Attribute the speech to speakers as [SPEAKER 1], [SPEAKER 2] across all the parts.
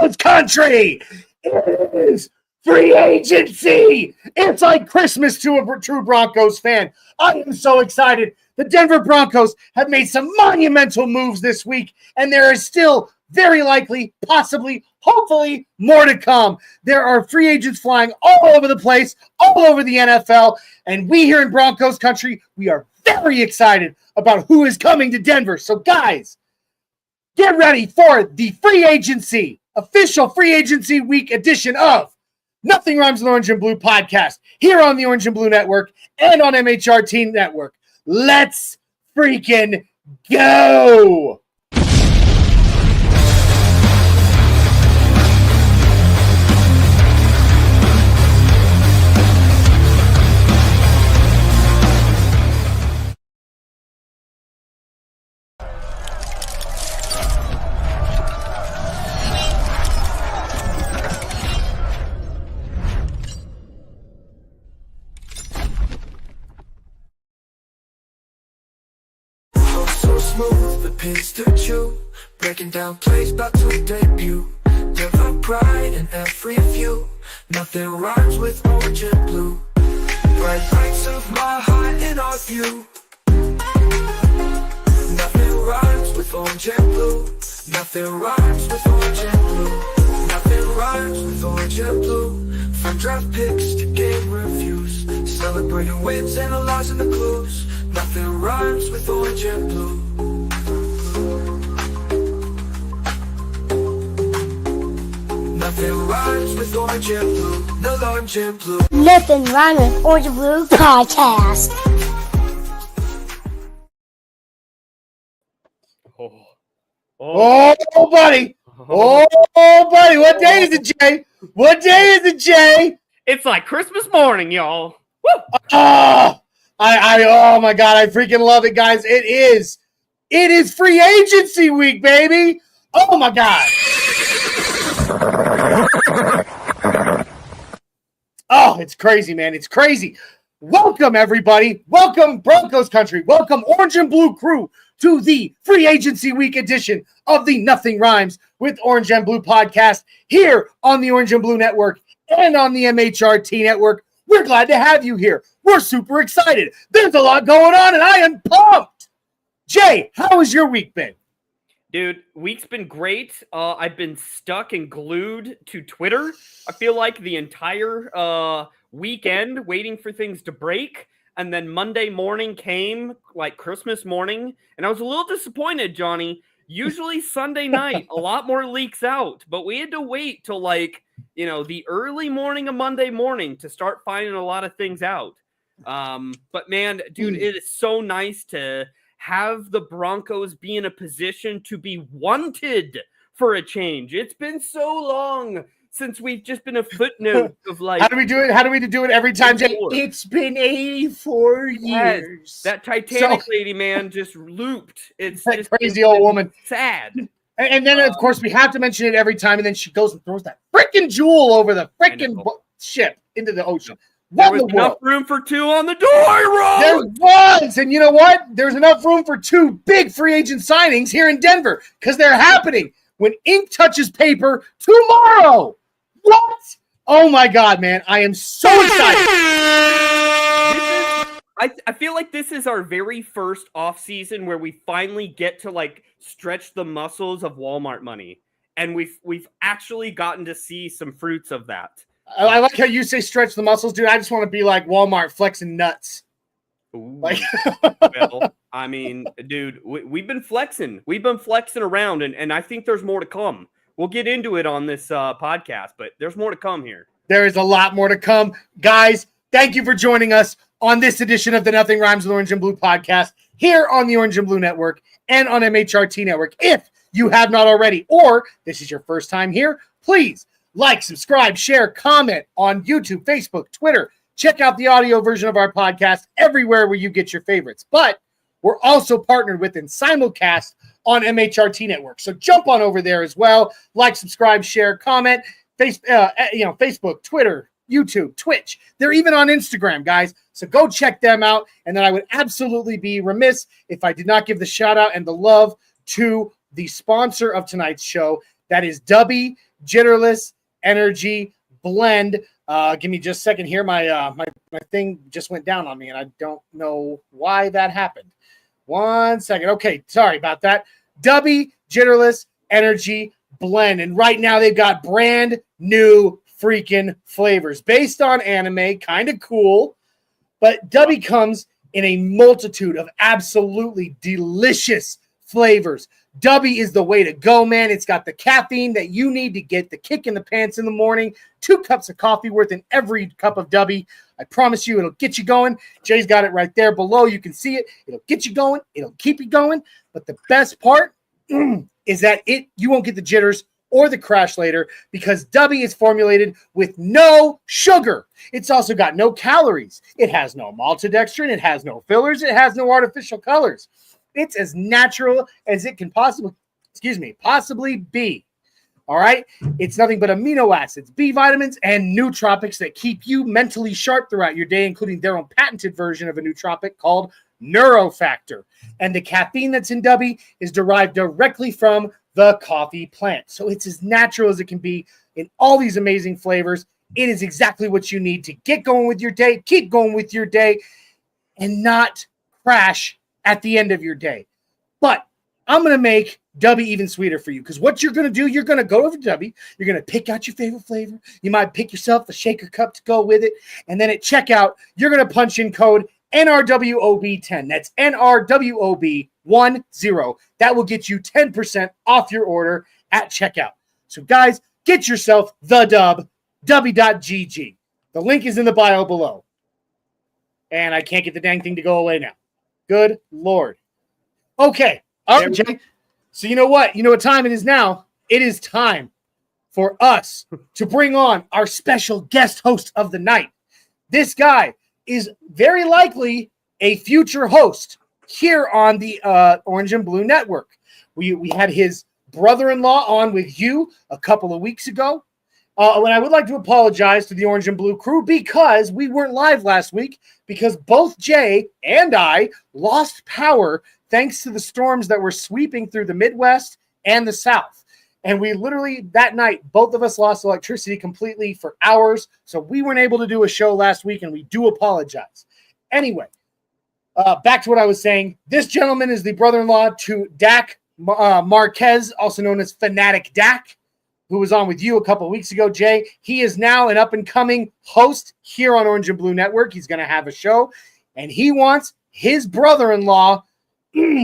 [SPEAKER 1] Broncos Country. It is free agency. It's like Christmas to a true Broncos fan. I am so excited. The Denver Broncos have made some monumental moves this week, and there is still very likely, possibly, hopefully, more to come. There are free agents flying all over the place, all over the NFL, and we here in Broncos Country, we are very excited about who is coming to Denver. So, guys, get ready for the free agency, official free agency week edition of Nothing Rhymes with Orange and Blue podcast here on the Orange and Blue Network and on MHRT Network. Let's freaking go!
[SPEAKER 2] Smooth, the pins to chew, breaking down plays about to debut. Denver pride in every view. Nothing rhymes with orange and blue. Bright lights of my heart in our view. Nothing rhymes with orange and blue. Nothing rhymes with orange and blue. Nothing rhymes with orange and blue. From draft picks to game reviews, celebrating wins, analyzing the clues. Nothing rhymes with orange and blue. Nothing rhymes with orange and blue. No orange and blue.
[SPEAKER 3] Nothing rhymes with Orange and Blue podcast.
[SPEAKER 1] Oh, buddy. Oh, buddy. What day is it, Jay? What day is it, Jay?
[SPEAKER 4] It's like Christmas morning, y'all. Woo!
[SPEAKER 1] Oh my God, I freaking love it, guys. It is free agency week, baby. Oh my God. Oh, it's crazy, man. It's crazy. Welcome, everybody. Welcome, Broncos Country. Welcome, Orange and Blue crew, to the free agency week edition of the Nothing Rhymes with Orange and Blue podcast here on the Orange and Blue Network and on the MHRT Network. We're glad to have you here. We're super excited. There's a lot going on, and I am pumped. Jay, how has your week been?
[SPEAKER 4] Dude, week's been great. I've been stuck and glued to Twitter. I feel like the entire weekend waiting for things to break. And then Monday morning came, like Christmas morning. And I was a little disappointed, Johnny. Usually Sunday night, a lot more leaks out. But we had to wait till the early morning of Monday morning to start finding a lot of things out. But man, dude, it is so nice to have the Broncos be in a position to be wanted for a change. It's been so long since we've just been a footnote of like.
[SPEAKER 1] How do we do it? How do we do it every time, Jay?
[SPEAKER 4] It's
[SPEAKER 1] been 84 years.
[SPEAKER 4] That Titanic lady, man, just looped. It's
[SPEAKER 1] that
[SPEAKER 4] just
[SPEAKER 1] crazy old woman.
[SPEAKER 4] Sad.
[SPEAKER 1] And then, of course, we have to mention it every time, and then she goes and throws that freaking jewel over the freaking ship into the ocean.
[SPEAKER 4] There was enough room for two on the door, Rob!
[SPEAKER 1] There was! And you know what? There's enough room for two big free agent signings here in Denver because they're happening when ink touches paper tomorrow. What? Oh, my God, man. I am so excited.
[SPEAKER 4] I feel like this is our very first offseason where we finally get to, stretch the muscles of Walmart money. And we've actually gotten to see some fruits of that.
[SPEAKER 1] I like how you say stretch the muscles, dude. I just want to be like Walmart flexing nuts.
[SPEAKER 4] Ooh. Well, I mean, dude, we've been flexing. We've been flexing around, and I think there's more to come. We'll get into it on this podcast, but there's more to come here.
[SPEAKER 1] There is a lot more to come. Guys, thank you for joining us on this edition of the Nothing Rhymes with Orange and Blue podcast here on the Orange and Blue Network and on MHRT Network. If you have not already, or this is your first time here, please like, subscribe, share, comment on YouTube, Facebook, Twitter. Check out the audio version of our podcast everywhere where you get your favorites. But we're also partnered with and simulcast on MHRT Network. So jump on over there as well. Like, subscribe, share, comment. Facebook, Twitter, YouTube, Twitch. They're even on Instagram, guys. So go check them out. And then I would absolutely be remiss if I did not give the shout out and the love to the sponsor of tonight's show. That is Jitterless Energy Blend. Give me just a second here. My thing just went down on me, and I don't know why that happened. 1 second. Okay, sorry about that. Dubby Jitterless Energy Blend. And right now they've got brand new freaking flavors based on anime. Kind of cool. But Dubby comes in a multitude of absolutely delicious flavors. Dubby is the way to go, man. It's got the caffeine that you need to get the kick in the pants in the morning. 2 cups of coffee worth in every cup of Dubby. I promise you it'll get you going. Jay's got it right there below. You can see it. It'll get you going. It'll keep you going. But the best part is that you won't get the jitters or the crash later because Dubby is formulated with no sugar. It's also got no calories. It has no maltodextrin. It has no fillers. It has no artificial colors. It's as natural as it can possibly be. All right. It's nothing but amino acids, B vitamins, and nootropics that keep you mentally sharp throughout your day, including their own patented version of a nootropic called Neurofactor. And the caffeine that's in Dubby is derived directly from the coffee plant. So it's as natural as it can be in all these amazing flavors. It is exactly what you need to get going with your day, keep going with your day, and not crash at the end of your day. But I'm going to make Dubby even sweeter for you because what you're going to do, you're going to go over to Dubby. You're going to pick out your favorite flavor. You might pick yourself a shaker cup to go with it. And then at checkout, you're going to punch in code NRWOB10. That's NRWOB10. That will get you 10% off your order at checkout. So guys, get yourself the dub, Dubby.gg. The link is in the bio below. And I can't get the dang thing to go away now. Good Lord. Okay. All right, Jay. So you know what? You know what time it is now? It is time for us to bring on our special guest host of the night. This guy is very likely a future host here on the Orange and Blue Network. We had his brother-in-law on with you a couple of weeks ago. When I would like to apologize to the Orange and Blue crew because we weren't live last week because both Jay and I lost power thanks to the storms that were sweeping through the Midwest and the South. And we literally, that night, both of us lost electricity completely for hours. So we weren't able to do a show last week, and we do apologize. Anyway, back to what I was saying. This gentleman is the brother-in-law to Dak Marquez, also known as Fanatic Dak, who was on with you a couple of weeks ago, Jay. He is now an up-and-coming host here on Orange and Blue Network. He's going to have a show, and he wants his brother-in-law,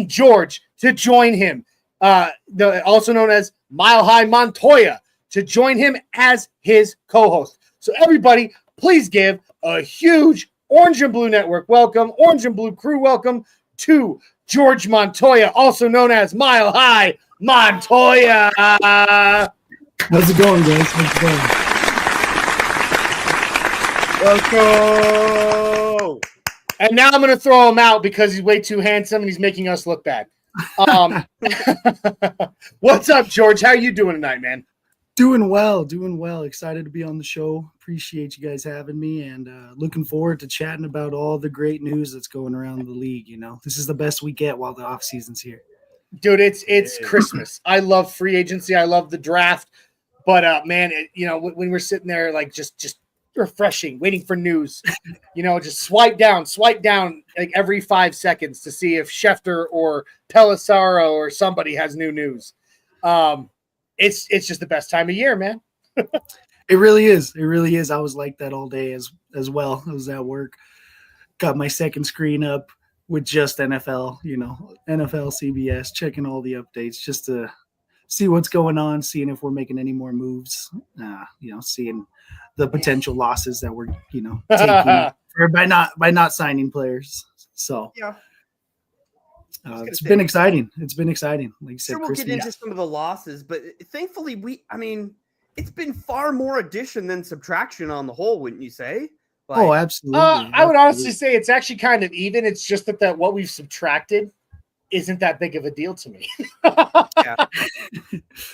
[SPEAKER 1] George, to join him, also known as Mile High Montoya, to join him as his co-host. So everybody, please give a huge Orange and Blue Network welcome, Orange and Blue crew welcome to George Montoya, also known as Mile High Montoya.
[SPEAKER 5] How's it going, guys? How's it going?
[SPEAKER 1] Welcome. And now I'm going to throw him out because he's way too handsome and he's making us look bad. What's up, George? How are you doing tonight, man?
[SPEAKER 5] Doing well. Excited to be on the show. Appreciate you guys having me and looking forward to chatting about all the great news that's going around the league. You know, this is the best we get while the off season's here.
[SPEAKER 1] Dude, it's Christmas. I love free agency. I love the draft. But man, when we're sitting there, like just refreshing, waiting for news, just swipe down like every 5 seconds to see if Schefter or Pelissaro or somebody has new news. It's just the best time of year, man.
[SPEAKER 5] It really is. I was like that all day as well. I was at work, got my second screen up with just NFL, NFL, CBS, checking all the updates just to see what's going on, seeing if we're making any more moves, seeing the potential losses that we're, taking by not signing players. So
[SPEAKER 6] yeah,
[SPEAKER 5] it's been exciting. Like you said,
[SPEAKER 6] we'll get into some of the losses, but thankfully it's been far more addition than subtraction on the whole, wouldn't you say?
[SPEAKER 5] Oh, absolutely.
[SPEAKER 1] I would honestly say it's actually kind of even. It's just that what we've subtracted isn't that big of a deal to me.
[SPEAKER 6] Yeah.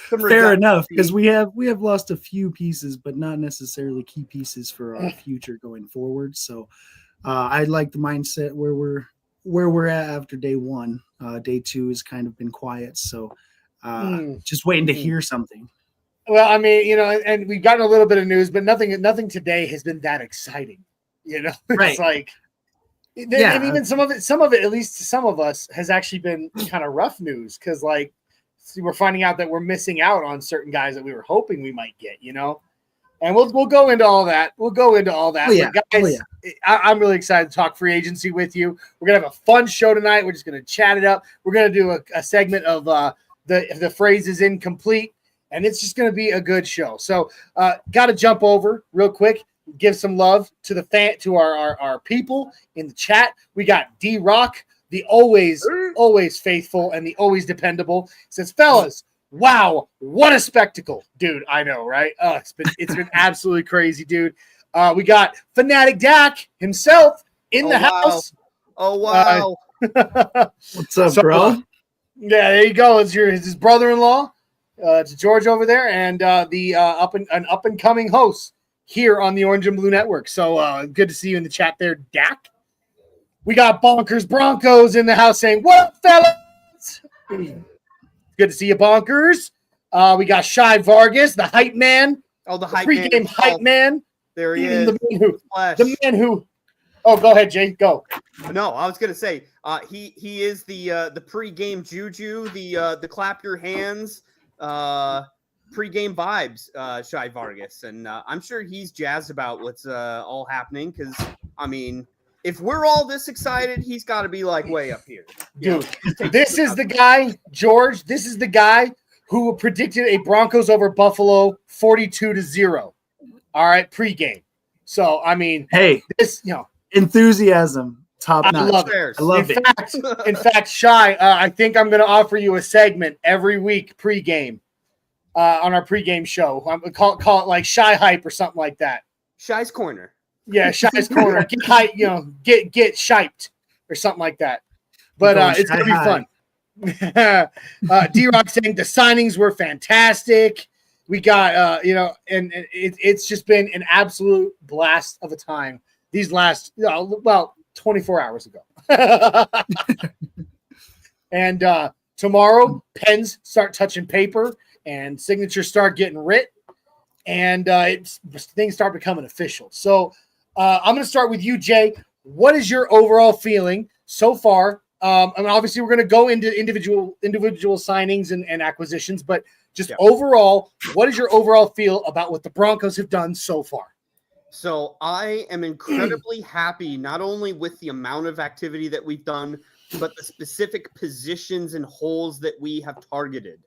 [SPEAKER 5] Fair enough, because we have lost a few pieces, but not necessarily key pieces for our future going forward. So I like the mindset where we're at after day one. Day two has kind of been quiet, so just waiting to hear something.
[SPEAKER 1] Well, I mean, and we've gotten a little bit of news, but nothing today has been that exciting. It's
[SPEAKER 5] Right.
[SPEAKER 1] like,
[SPEAKER 5] Yeah.
[SPEAKER 1] and even some of it, at least to some of us, has actually been kind of rough news because, like, we're finding out that we're missing out on certain guys that we were hoping we might get. And we'll go into all that. We'll go into all that.
[SPEAKER 5] Oh, yeah.
[SPEAKER 1] But guys, I'm really excited to talk free agency with you. We're gonna have a fun show tonight. We're just gonna chat it up. We're gonna do a segment of the phrases incomplete, and it's just gonna be a good show. So, got to jump over real quick. Give some love to our people in the chat. We got D-Rock, the always faithful and the always dependable. Says, fellas, wow, what a spectacle, dude! I know, right? It's been absolutely crazy, dude. We got Fanatic Dak himself in the house.
[SPEAKER 6] Oh wow!
[SPEAKER 5] What's up, bro?
[SPEAKER 1] Yeah, there you go. It's his brother-in-law. It's George over there, and the up and coming host here on the Orange and Blue Network. So good to see you in the chat there, Dak. We got Bonkers Broncos in the house saying, "What up, fellas?" Good to see you, Bonkers. We got Shy Vargas, the hype man.
[SPEAKER 6] Oh, the hype
[SPEAKER 1] pregame
[SPEAKER 6] man.
[SPEAKER 1] hype man.
[SPEAKER 6] There he is.
[SPEAKER 1] The man who. Oh, go ahead, Jay. Go.
[SPEAKER 6] No, I was gonna say he is the pregame juju, the clap your hands, pregame vibes, Shy Vargas, and I'm sure he's jazzed about what's all happening because I mean, if we're all this excited, he's got to be like way up here,
[SPEAKER 1] dude. This is the guy, George. This is the guy who predicted a Broncos over Buffalo 42-0. All right, pregame. So I mean,
[SPEAKER 5] hey,
[SPEAKER 1] this
[SPEAKER 5] enthusiasm. Top notch.
[SPEAKER 1] I love it.
[SPEAKER 5] I love
[SPEAKER 1] it. In fact, Shy, I think I'm going to offer you a segment every week pregame on our pregame show. I'm call it like Shy Hype or something like that.
[SPEAKER 6] Shy's Corner.
[SPEAKER 1] Yeah, Shy's Corner. Get hype, get shiped or something like that. But it's going to be fun. D-Rock saying the signings were fantastic. We got, and it's just been an absolute blast of a time these last, 24 hours ago. And tomorrow, pens start touching paper and signatures start getting writ, and things start becoming official. So I'm going to start with you, Jay. What is your overall feeling so far? I mean, obviously, we're going to go into individual signings and acquisitions, but just overall, what is your overall feel about what the Broncos have done so far?
[SPEAKER 6] So I am incredibly happy, not only with the amount of activity that we've done, but the specific positions and holes that we have targeted.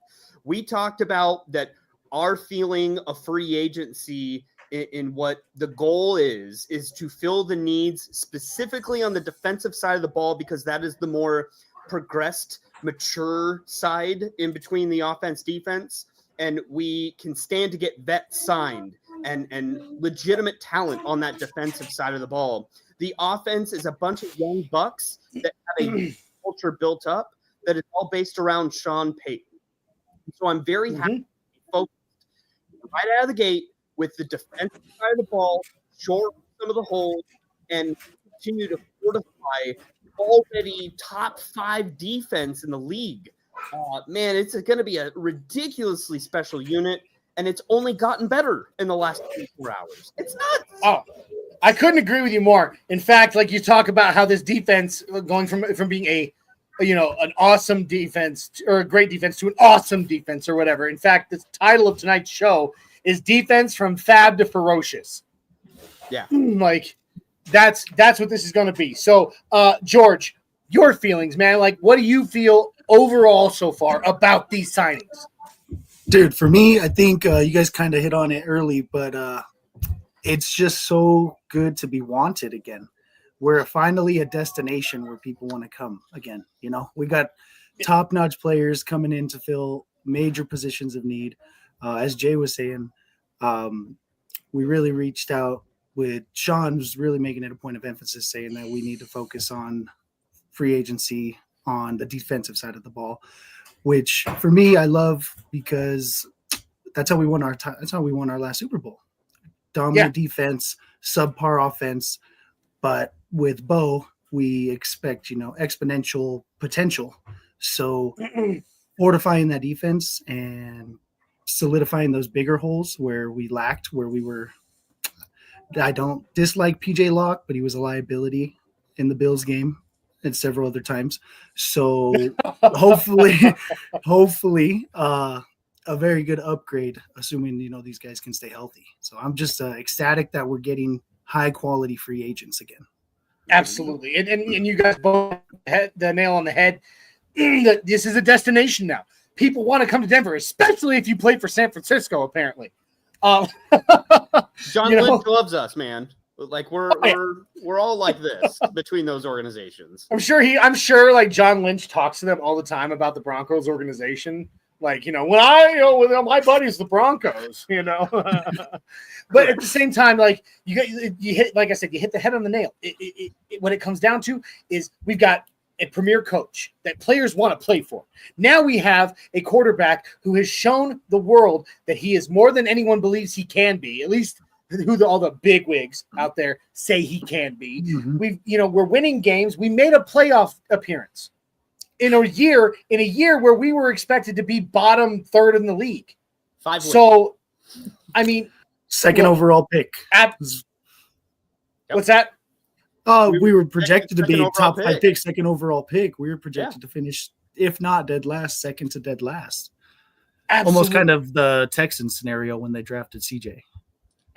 [SPEAKER 6] We talked about that our feeling of free agency in what the goal is to fill the needs specifically on the defensive side of the ball, because that is the more progressed, mature side in between the offense defense. And we can stand to get vets signed and legitimate talent on that defensive side of the ball. The offense is a bunch of young bucks that have a culture built up that is all based around Sean Payton. So I'm very happy to be focused right out of the gate with the defensive side of the ball, short some of the holes, and continue to fortify already top 5 defense in the league. Man, it's going to be a ridiculously special unit, and it's only gotten better in the last 24 hours. It's nuts.
[SPEAKER 1] Oh, I couldn't agree with you more. In fact, like you talk about how this defense going from being an awesome defense or a great defense to an awesome defense or whatever. In fact, the title of tonight's show is Defense from Fab to Ferocious.
[SPEAKER 6] Yeah.
[SPEAKER 1] Like that's what this is going to be. So, George, your feelings, man. Like, what do you feel overall so far about these signings?
[SPEAKER 5] Dude, for me, I think you guys kind of hit on it early, but it's just so good to be wanted again. We're finally a destination where people want to come again. We got top-notch players coming in to fill major positions of need. As Jay was saying, we really reached out with Sean was really making it a point of emphasis, saying that we need to focus on free agency on the defensive side of the ball, which for me, I love because that's how we won our last Super Bowl. Dominant defense, subpar offense, but with Bo, we expect, exponential potential. So fortifying that defense and solidifying those bigger holes where we lacked, where we were. I don't dislike PJ Locke, but he was a liability in the Bills game and several other times. So hopefully, a very good upgrade, assuming, these guys can stay healthy. So I'm just ecstatic that we're getting high quality free agents again.
[SPEAKER 1] Absolutely. And you guys both hit the nail on the head. That this is a destination now. People want to come to Denver, especially if you played for San Francisco, apparently.
[SPEAKER 6] John Lynch loves us, man. Like we're all like this between those organizations.
[SPEAKER 1] I'm sure like John Lynch talks to them all the time about the Broncos organization. Like, when my buddies, the Broncos, but at the same time, like you hit, like I said, you hit the head on the nail. What it comes down to is we've got a premier coach that players want to play for. Now we have a quarterback who has shown the world that he is more than anyone believes he can be, at least all the big wigs out there say he can be. Mm-hmm. We're winning games. We made a playoff appearance in a year where we were expected to be bottom third in the league.
[SPEAKER 6] 5 wins.
[SPEAKER 1] So, I mean,
[SPEAKER 5] second overall pick.
[SPEAKER 1] What's that?
[SPEAKER 5] We were projected to be top 5 pick, second overall pick. We were projected to finish, if not dead last, second to dead last.
[SPEAKER 1] Absolutely.
[SPEAKER 5] Almost kind of the Texans scenario when they drafted CJ.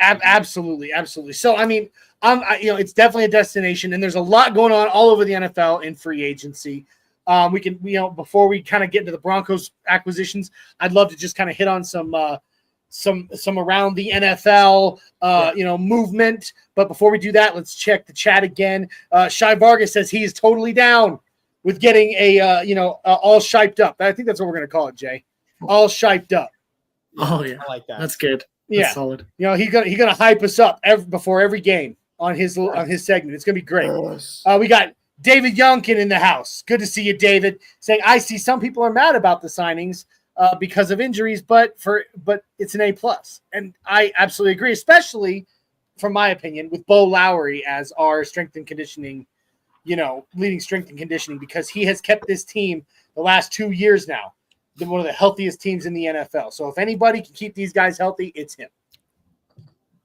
[SPEAKER 1] Absolutely. So, I mean, it's definitely a destination, and there's a lot going on all over the NFL in free agency. We can, before we kind of get into the Broncos acquisitions, I'd love to just kind of hit on some around the NFL, movement. But before we do that, let's check the chat again. Shai Vargas says he is totally down with getting all shiped up. I think that's what we're going to call it, Jay. All shiped up.
[SPEAKER 5] Oh yeah,
[SPEAKER 6] I like that.
[SPEAKER 5] That's good.
[SPEAKER 1] Yeah,
[SPEAKER 5] that's solid.
[SPEAKER 1] He's gonna hype us up before every game on his segment. It's gonna be great. We got David Youngkin in the house. Good to see you, David. Saying I see some people are mad about the signings because of injuries, but it's an A+, and I absolutely agree, especially from my opinion with Bo Lowry as our strength and conditioning, leading strength and conditioning, because he has kept this team the last 2 years now one of the healthiest teams in the NFL. So if anybody can keep these guys healthy, it's him.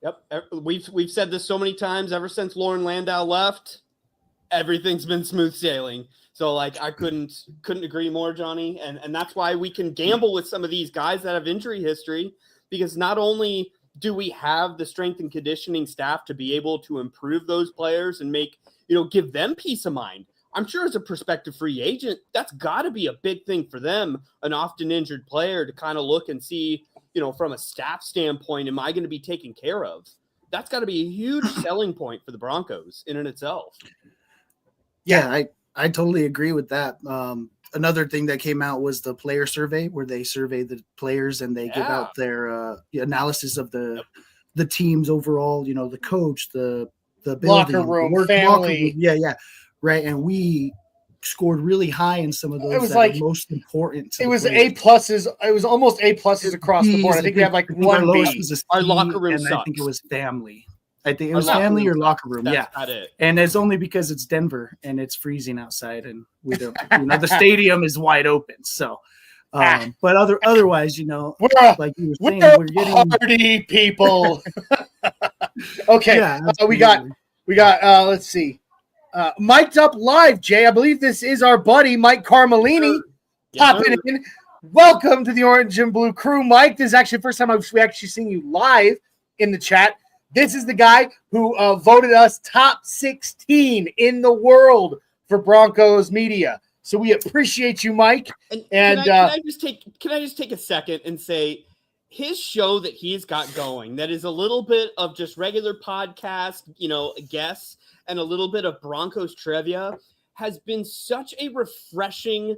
[SPEAKER 6] Yep, we've said this so many times ever since Lauren Landau left. Everything's been smooth sailing. So like I couldn't agree more, Johnny. And that's why we can gamble with some of these guys that have injury history, because not only do we have the strength and conditioning staff to be able to improve those players and give them peace of mind. I'm sure as a prospective free agent, that's got to be a big thing for them, an often injured player, to kind of look and see, from a staff standpoint, am I going to be taken care of? That's got to be a huge selling point for the Broncos in and itself.
[SPEAKER 5] Yeah, I totally agree with that. Another thing that came out was the player survey, where they survey the players and they give out their analysis of the teams overall, the coach, the building,
[SPEAKER 1] locker room, family.
[SPEAKER 5] Yeah. Right. And we scored really high in some of those.
[SPEAKER 1] It was like
[SPEAKER 5] most important.
[SPEAKER 1] It was A+. It was almost A+ across the board. I think we have like one B.
[SPEAKER 6] Our locker room sucks.
[SPEAKER 5] I think it was family. I think it was family or locker room.
[SPEAKER 6] That's not it.
[SPEAKER 5] And it's only because it's Denver and it's freezing outside and we don't, the stadium is wide open. So, but otherwise, like you were saying, we're getting
[SPEAKER 1] party people. Okay.
[SPEAKER 5] Yeah,
[SPEAKER 1] we got, let's see. Mic'd Up Live, Jay. I believe this is our buddy, Mike Carmelini, popping in. Welcome to the Orange and Blue crew, Mike. This is actually the first time we actually seen you live in the chat. This is the guy who voted us top 16 in the world for Broncos media. So we appreciate you, Mike.
[SPEAKER 6] And can I just take a second and say his show that he's got going, that is a little bit of just regular podcast, guests, and a little bit of Broncos trivia, has been such a refreshing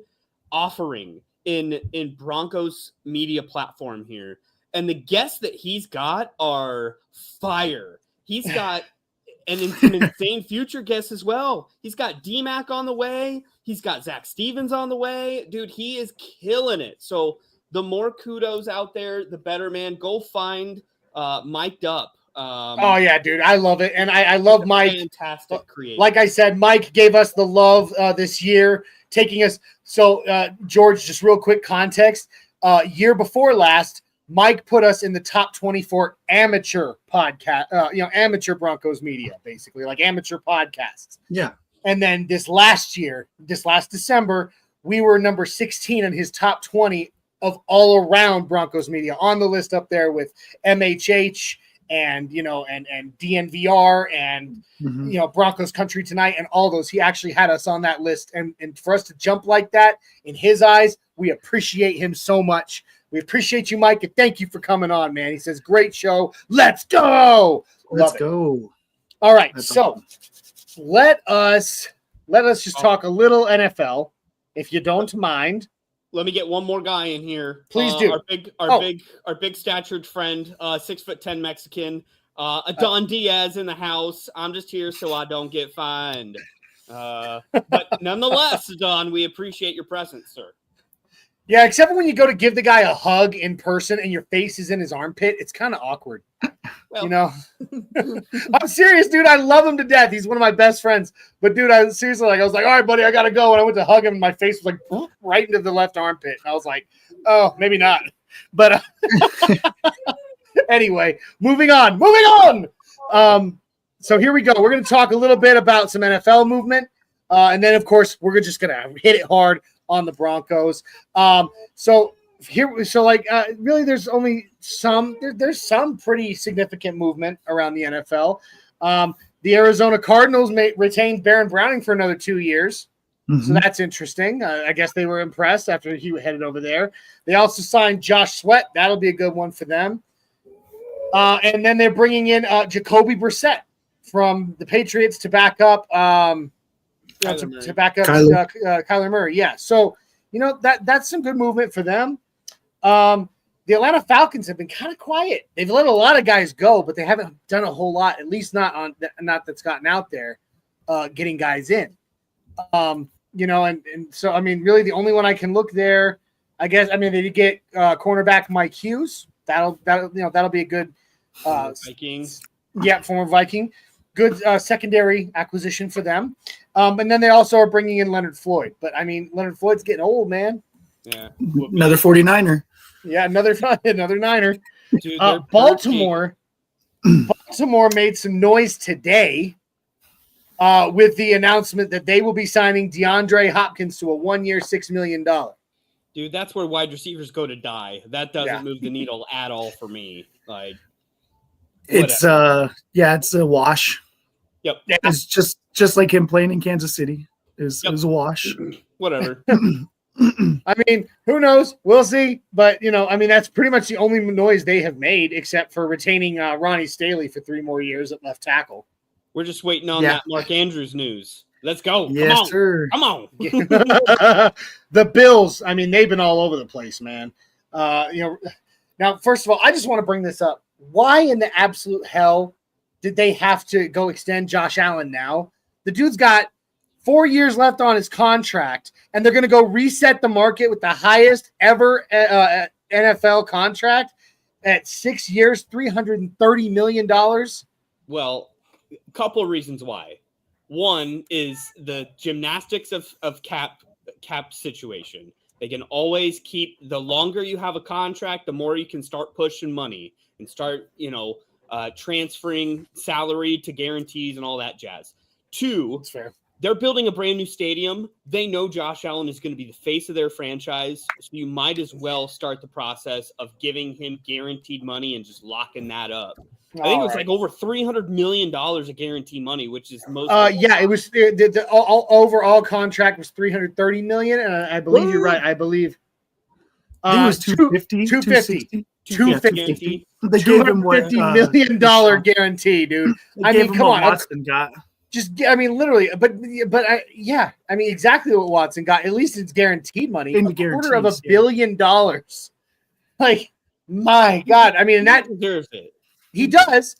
[SPEAKER 6] offering in Broncos media platform here. And the guests that he's got are fire. He's got some insane future guests as well. He's got D-Mac on the way. He's got Zach Stevens on the way. Dude, he is killing it. So the more kudos out there, the better, man. Go find Mic'd Up.
[SPEAKER 1] Oh yeah, dude, I love it, and I love Mike.
[SPEAKER 6] Fantastic creator.
[SPEAKER 1] Like I said, Mike gave us the love this year, taking us. So George, just real quick context: year before last, Mike put us in the top 24 amateur podcast, amateur Broncos media, basically, like amateur podcasts.
[SPEAKER 5] Yeah.
[SPEAKER 1] And then this last December, we were number 16 in his top 20 of all around Broncos media, on the list up there with MHH and DNVR and Broncos Country Tonight and all those. He actually had us on that list, and for us to jump like that in his eyes, we appreciate him so much. We appreciate you, Mike, and thank you for coming on, man. He says, great show. Let's go.
[SPEAKER 5] Let's go.
[SPEAKER 1] All right.
[SPEAKER 5] That's
[SPEAKER 1] so
[SPEAKER 5] awesome.
[SPEAKER 1] let us just talk a little NFL, if you don't mind.
[SPEAKER 6] Let me get one more guy in here.
[SPEAKER 1] Please do.
[SPEAKER 6] Our big statured friend, 6'10" Mexican, Don Diaz in the house. I'm just here so I don't get fined. But nonetheless, Don, we appreciate your presence, sir.
[SPEAKER 1] Yeah, except for when you go to give the guy a hug in person and your face is in his armpit, it's kind of awkward.
[SPEAKER 6] Well,
[SPEAKER 1] I'm serious, dude. I love him to death. He's one of my best friends. But dude, I was seriously like, all right, buddy, I gotta go. And I went to hug him, and my face was like right into the left armpit. And I was like, oh, maybe not. But anyway, moving on. So here we go. We're gonna talk a little bit about some NFL movement, and then of course we're just gonna hit it hard on the Broncos. Really, there's only there's some pretty significant movement around the NFL. The Arizona Cardinals retained Baron Browning for another 2 years. So that's interesting. I guess they were impressed after he headed over there. They also signed Josh Sweat. That'll be a good one for them. And then they're bringing in Jacoby Brissett from the Patriots to back up Kyler Murray. Yeah. So, that's some good movement for them. The Atlanta Falcons have been kind of quiet. They've let a lot of guys go, but they haven't done a whole lot, at least not that's gotten out there, getting guys in. And so, I mean, really the only one I can look there, I guess, I mean, they did get cornerback Mike Hughes. That'll be a good
[SPEAKER 6] Vikings.
[SPEAKER 1] Yeah, former Viking. Good secondary acquisition for them. And then they also are bringing in Leonard Floyd. But, I mean, Leonard Floyd's getting old, man.
[SPEAKER 6] Yeah.
[SPEAKER 5] Another 49er.
[SPEAKER 1] Yeah, another Niner.
[SPEAKER 6] Dude,
[SPEAKER 1] Baltimore made some noise today with the announcement that they will be signing DeAndre Hopkins to a 1-year, $6 million.
[SPEAKER 6] Dude, that's where wide receivers go to die. That doesn't move the needle at all for me. Like,
[SPEAKER 5] it's a wash.
[SPEAKER 6] Yep.
[SPEAKER 1] Yeah.
[SPEAKER 5] It's just like him playing in Kansas City. It was a wash.
[SPEAKER 6] Whatever.
[SPEAKER 1] I mean, who knows? We'll see. But, that's pretty much the only noise they have made, except for retaining Ronnie Staley for 3 more years at left tackle.
[SPEAKER 6] We're just waiting on that Mark Andrews news. Let's go.
[SPEAKER 5] Yes,
[SPEAKER 6] Come on.
[SPEAKER 5] sir.
[SPEAKER 6] Come on.
[SPEAKER 1] The Bills, I mean, they've been all over the place, man. Now, first of all, I just want to bring this up. Why in the absolute hell did they have to go extend Josh Allen now? The dude's got 4 years left on his contract, and they're going to go reset the market with the highest ever NFL contract at 6 years, $330 million.
[SPEAKER 6] Well, a couple of reasons why. One is the gymnastics of cap situation. They can always keep, the longer you have a contract, the more you can start pushing money and start, transferring salary to guarantees and all that jazz. Two,
[SPEAKER 1] That's fair.
[SPEAKER 6] They're building a brand new stadium. They know Josh Allen is going to be the face of their franchise. So you might as well start the process of giving him guaranteed money and just locking that up. I think it was like over $300 million of guaranteed money, which is most.
[SPEAKER 1] It was the overall contract was $330 million, and I believe you're right. I believe
[SPEAKER 5] it was 250.
[SPEAKER 1] 250.
[SPEAKER 5] They gave him what,
[SPEAKER 1] $250 million guarantee, dude. I mean, come on.
[SPEAKER 5] Watson got.
[SPEAKER 1] Literally, but exactly what Watson got. At least it's guaranteed money.
[SPEAKER 5] In
[SPEAKER 1] a
[SPEAKER 5] the
[SPEAKER 1] quarter of $1 billion. Like, my God. I mean, and that
[SPEAKER 6] deserves it.
[SPEAKER 1] He does.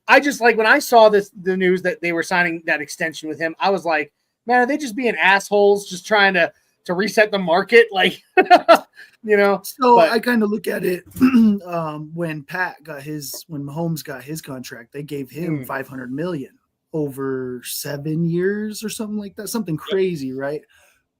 [SPEAKER 1] I just, like, when I saw the news that they were signing that extension with him, I was like, man, are they just being assholes, just trying to reset the market? Like,
[SPEAKER 5] So I kind of look at it when Mahomes got his contract, they gave him $500 million over 7 years or something like that, something crazy, right?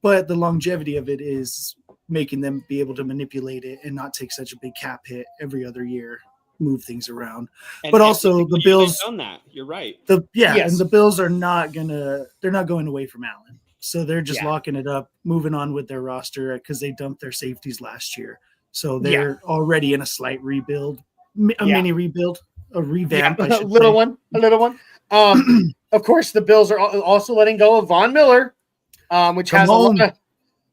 [SPEAKER 5] But the longevity of it is making them be able to manipulate it and not take such a big cap hit every other year, move things around. But also the Bills
[SPEAKER 6] done that. You're right.
[SPEAKER 5] And the Bills are they're not going away from Allen. So they're just locking it up, moving on with their roster because they dumped their safeties last year. So they're already in a slight rebuild, mini rebuild, a revamp.
[SPEAKER 1] A little one. Of course, the Bills are also letting go of Von Miller, which has a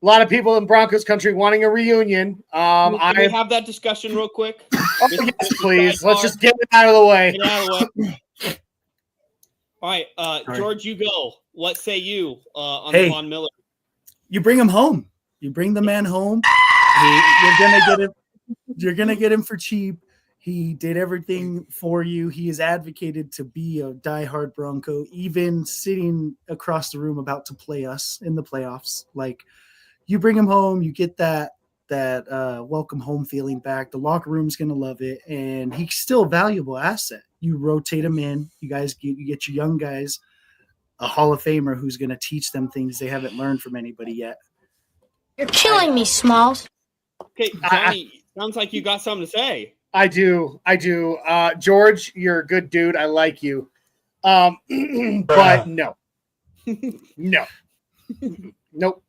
[SPEAKER 1] lot of people in Broncos country wanting a reunion.
[SPEAKER 6] Can we have that discussion real quick?
[SPEAKER 1] Yes, please. Let's just get it out of the way.
[SPEAKER 6] All right, George, you go. What say you on the Von Miller?
[SPEAKER 5] You bring him home. You bring the man home. You're gonna get him for cheap. He did everything for you. He has advocated to be a diehard Bronco, even sitting across the room about to play us in the playoffs. Like, you bring him home, you get that welcome home feeling back. The locker room's gonna love it, and he's still a valuable asset. You rotate him in. You get your young guys a Hall of Famer who's gonna teach them things they haven't learned from anybody yet.
[SPEAKER 3] You're killing me, Smalls.
[SPEAKER 6] Okay, Johnny, sounds like you got something to say.
[SPEAKER 1] I do. George, you're a good dude. I like you. But no. Nope.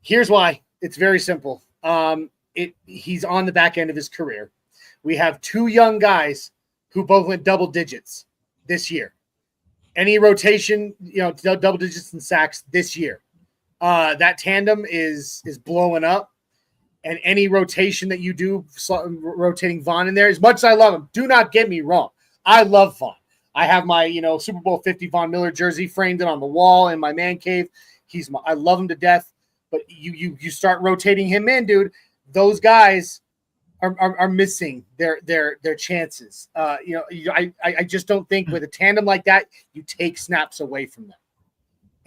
[SPEAKER 1] Here's why. It's very simple. He's on the back end of his career. We have two young guys who both went double digits this year. Any rotation, double digits in sacks this year. That tandem is blowing up. And any rotation that you do, rotating Von in there, as much as I love him, do not get me wrong. I love Von. I have my, Super Bowl 50 Von Miller jersey framed on the wall in my man cave. I love him to death. But you start rotating him in, dude. Those guys are missing their chances. I just don't think with a tandem like that, you take snaps away from them.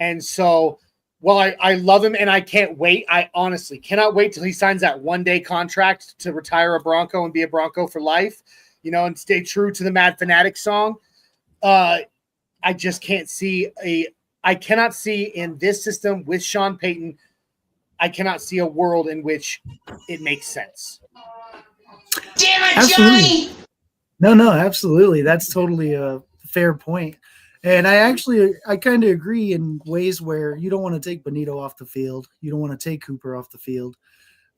[SPEAKER 1] And so, well, I love him and I can't wait. I honestly cannot wait till he signs that one-day contract to retire a Bronco and be a Bronco for life, and stay true to the Mad Fanatic song. I just can't see I cannot see in this system with Sean Payton, I cannot see a world in which it makes sense.
[SPEAKER 3] Damn it,
[SPEAKER 5] Absolutely.
[SPEAKER 3] Johnny!
[SPEAKER 5] No, absolutely. That's totally a fair point. And I kind of agree in ways where you don't want to take Benito off the field. You don't want to take Cooper off the field.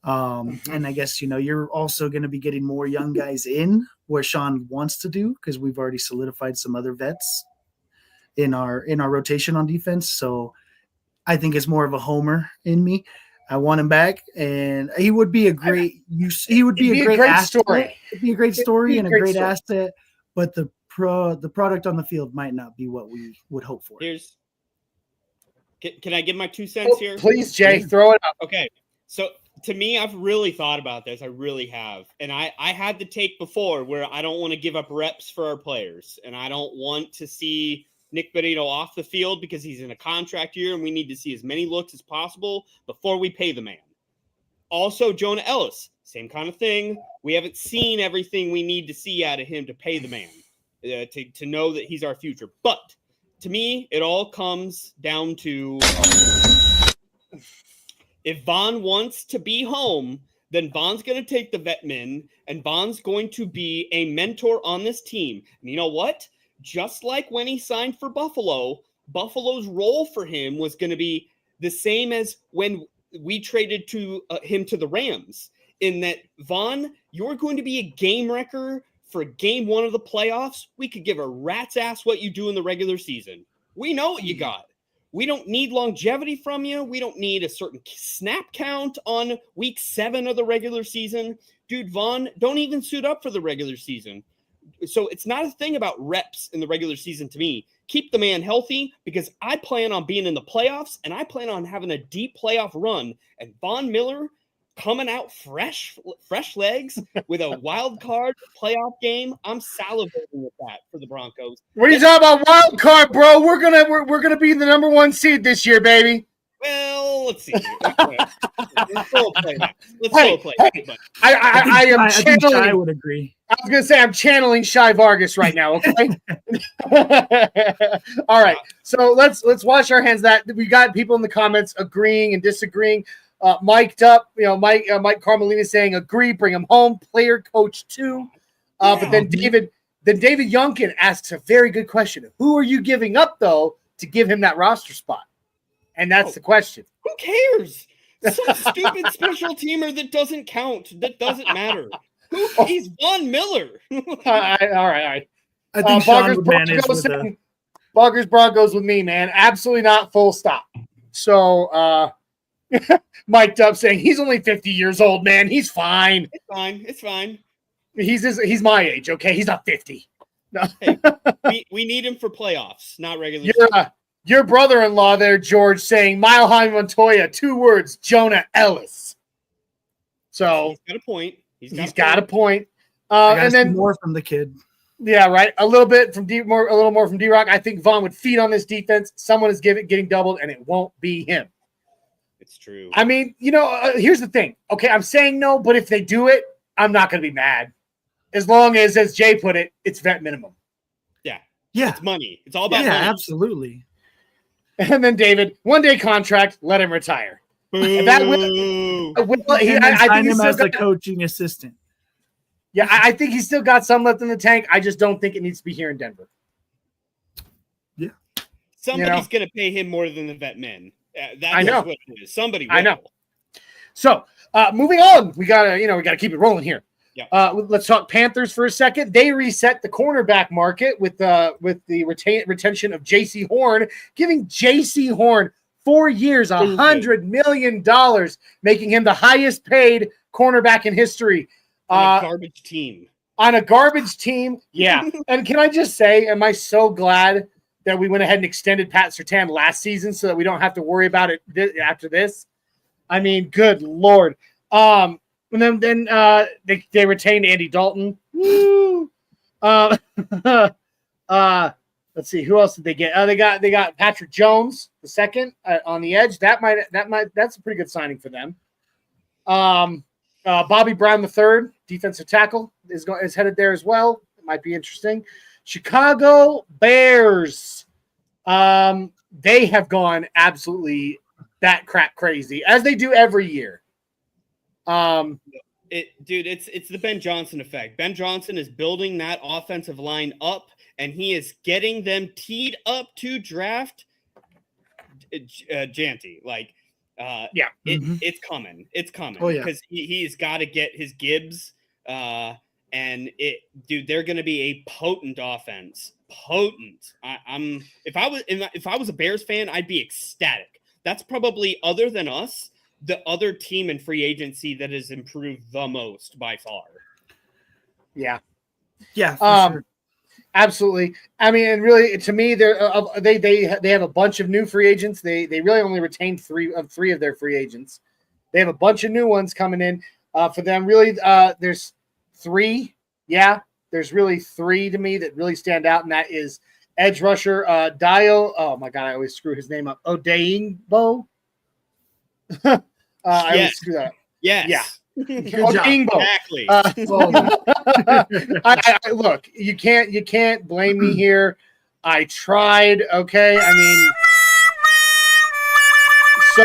[SPEAKER 5] And I guess, you're also going to be getting more young guys in where Sean wants to do, because we've already solidified some other vets in our rotation on defense. So I think it's more of a homer in me. I want him back, and he would be a great use. He would be a great asset.
[SPEAKER 1] story.
[SPEAKER 5] It'd be a great story and a great
[SPEAKER 1] story.
[SPEAKER 5] asset, but the product on the field might not be what we would hope for.
[SPEAKER 6] Can I give my 2 cents here?
[SPEAKER 1] Please, Jay, throw it up.
[SPEAKER 6] Okay. So to me, I've really thought about this. I really have. And I had the take before where I don't want to give up reps for our players. And I don't want to see Nick Benito off the field because he's in a contract year and we need to see as many looks as possible before we pay the man. Also, Jonah Ellis, same kind of thing. We haven't seen everything we need to see out of him to pay the man, to know that he's our future. But to me, it all comes down to if Von wants to be home, then Von's going to take the vet min, and Von's going to be a mentor on this team. And you know what? Just like when he signed for Buffalo, Buffalo's role for him was going to be the same as when we traded him to the Rams, in that, Von, you're going to be a game wrecker for game one of the playoffs. We could give a rat's ass what you do in the regular season. We know what you got. We don't need longevity from you. We don't need a certain snap count on week 7 of the regular season. Dude, Von, don't even suit up for the regular season. So it's not a thing about reps in the regular season to me. Keep the man healthy, because I plan on being in the playoffs and I plan on having a deep playoff run. And Von Miller coming out fresh legs with a wild card playoff game. I'm salivating with that for the Broncos.
[SPEAKER 1] What are you talking about, wild card, bro? We're gonna be the number 1 seed this year, baby.
[SPEAKER 6] Well, let's see. Let's role play that. But
[SPEAKER 1] I am channeling.
[SPEAKER 5] I would agree.
[SPEAKER 1] I was gonna say I'm channeling Shy Vargas right now. Okay. All right. So let's wash our hands. That we got people in the comments agreeing and disagreeing. Mic'd up. Mike Carmelina saying agree, bring him home. Player coach too. But then David Youngkin asks a very good question. Who are you giving up though to give him that roster spot? And that's the question.
[SPEAKER 4] Who cares? Some stupid special teamer that doesn't count. That doesn't matter. He's Von Miller.
[SPEAKER 1] All right.
[SPEAKER 5] I think Sean would manage with
[SPEAKER 1] Buggers Broncos with me, man. Absolutely not. Full stop. So mic'd up saying he's only 50 years old, man. He's fine.
[SPEAKER 4] It's fine.
[SPEAKER 1] He's my age, okay? He's not 50. No.
[SPEAKER 4] Hey, we need him for playoffs, not regular.
[SPEAKER 1] Your brother-in-law there, George, saying Mile High Montoya, 2 words, Jonah Ellis. So
[SPEAKER 4] he's got a point.
[SPEAKER 1] He's got a point.
[SPEAKER 5] And then more from the kid.
[SPEAKER 1] Yeah, right. A little bit from a little more from D-Rock. I think Vaughn would feed on this defense. Someone is getting doubled, and it won't be him.
[SPEAKER 4] It's true.
[SPEAKER 1] I mean, here's the thing. Okay, I'm saying no, but if they do it, I'm not going to be mad. As long as Jay put it, it's vet minimum.
[SPEAKER 4] Yeah. It's money. It's all about money.
[SPEAKER 5] Absolutely.
[SPEAKER 1] And then David, 1-day contract, let him retire.
[SPEAKER 4] Boo.
[SPEAKER 1] That
[SPEAKER 5] I think him as the coaching assistant.
[SPEAKER 1] Yeah, I think he's still got some left in the tank. I just don't think it needs to be here in Denver.
[SPEAKER 5] Yeah.
[SPEAKER 4] Somebody's going to pay him more than the vet men.
[SPEAKER 1] I know.
[SPEAKER 4] What it is. Somebody will.
[SPEAKER 1] I know. So, moving on, we gotta keep it rolling here.
[SPEAKER 4] Yeah.
[SPEAKER 1] Let's talk Panthers for a second. They reset the cornerback market with the retention of J.C. Horn, giving J.C. Horn 4 years, $100 million, making him the highest paid cornerback in history.
[SPEAKER 4] On a garbage team.
[SPEAKER 1] On a garbage team, yeah. And can I just say, am I so glad that we went ahead and extended Pat Surtain last season so that we don't have to worry about it after this? I mean, good Lord. And then they retained Andy Dalton. Woo! Let's see, who else did they get? They got Patrick Jones the second on the edge. That's a pretty good signing for them. Bobby Brown the third, defensive tackle, is headed there as well. It might be interesting. Chicago Bears. They have gone absolutely that crap crazy, as they do every year.
[SPEAKER 4] It's the Ben Johnson effect. Ben Johnson is building that offensive line up, and he is getting them teed up to draft Janty. It's coming. It's coming.
[SPEAKER 5] Oh, yeah.
[SPEAKER 4] Because he's got to get his Gibbs, they're going to be a potent offense. Potent. If I was a Bears fan, I'd be ecstatic. That's probably, other than us, the other team in free agency that has improved the most by far.
[SPEAKER 1] Yeah.
[SPEAKER 5] Yeah. For sure.
[SPEAKER 1] Absolutely. I mean, and really, to me, they have a bunch of new free agents. They really only retained three of their free agents. They have a bunch of new ones coming in for them. Really, there's 3. Yeah, there's really 3 to me that really stand out, and that is edge rusher Dio. Oh my God, I always screw his name up. Odeyingbo. I always screw that up.
[SPEAKER 4] Yes.
[SPEAKER 1] Yeah.
[SPEAKER 4] Exactly.
[SPEAKER 1] Look, you can't blame me here. I tried. Okay, I mean, so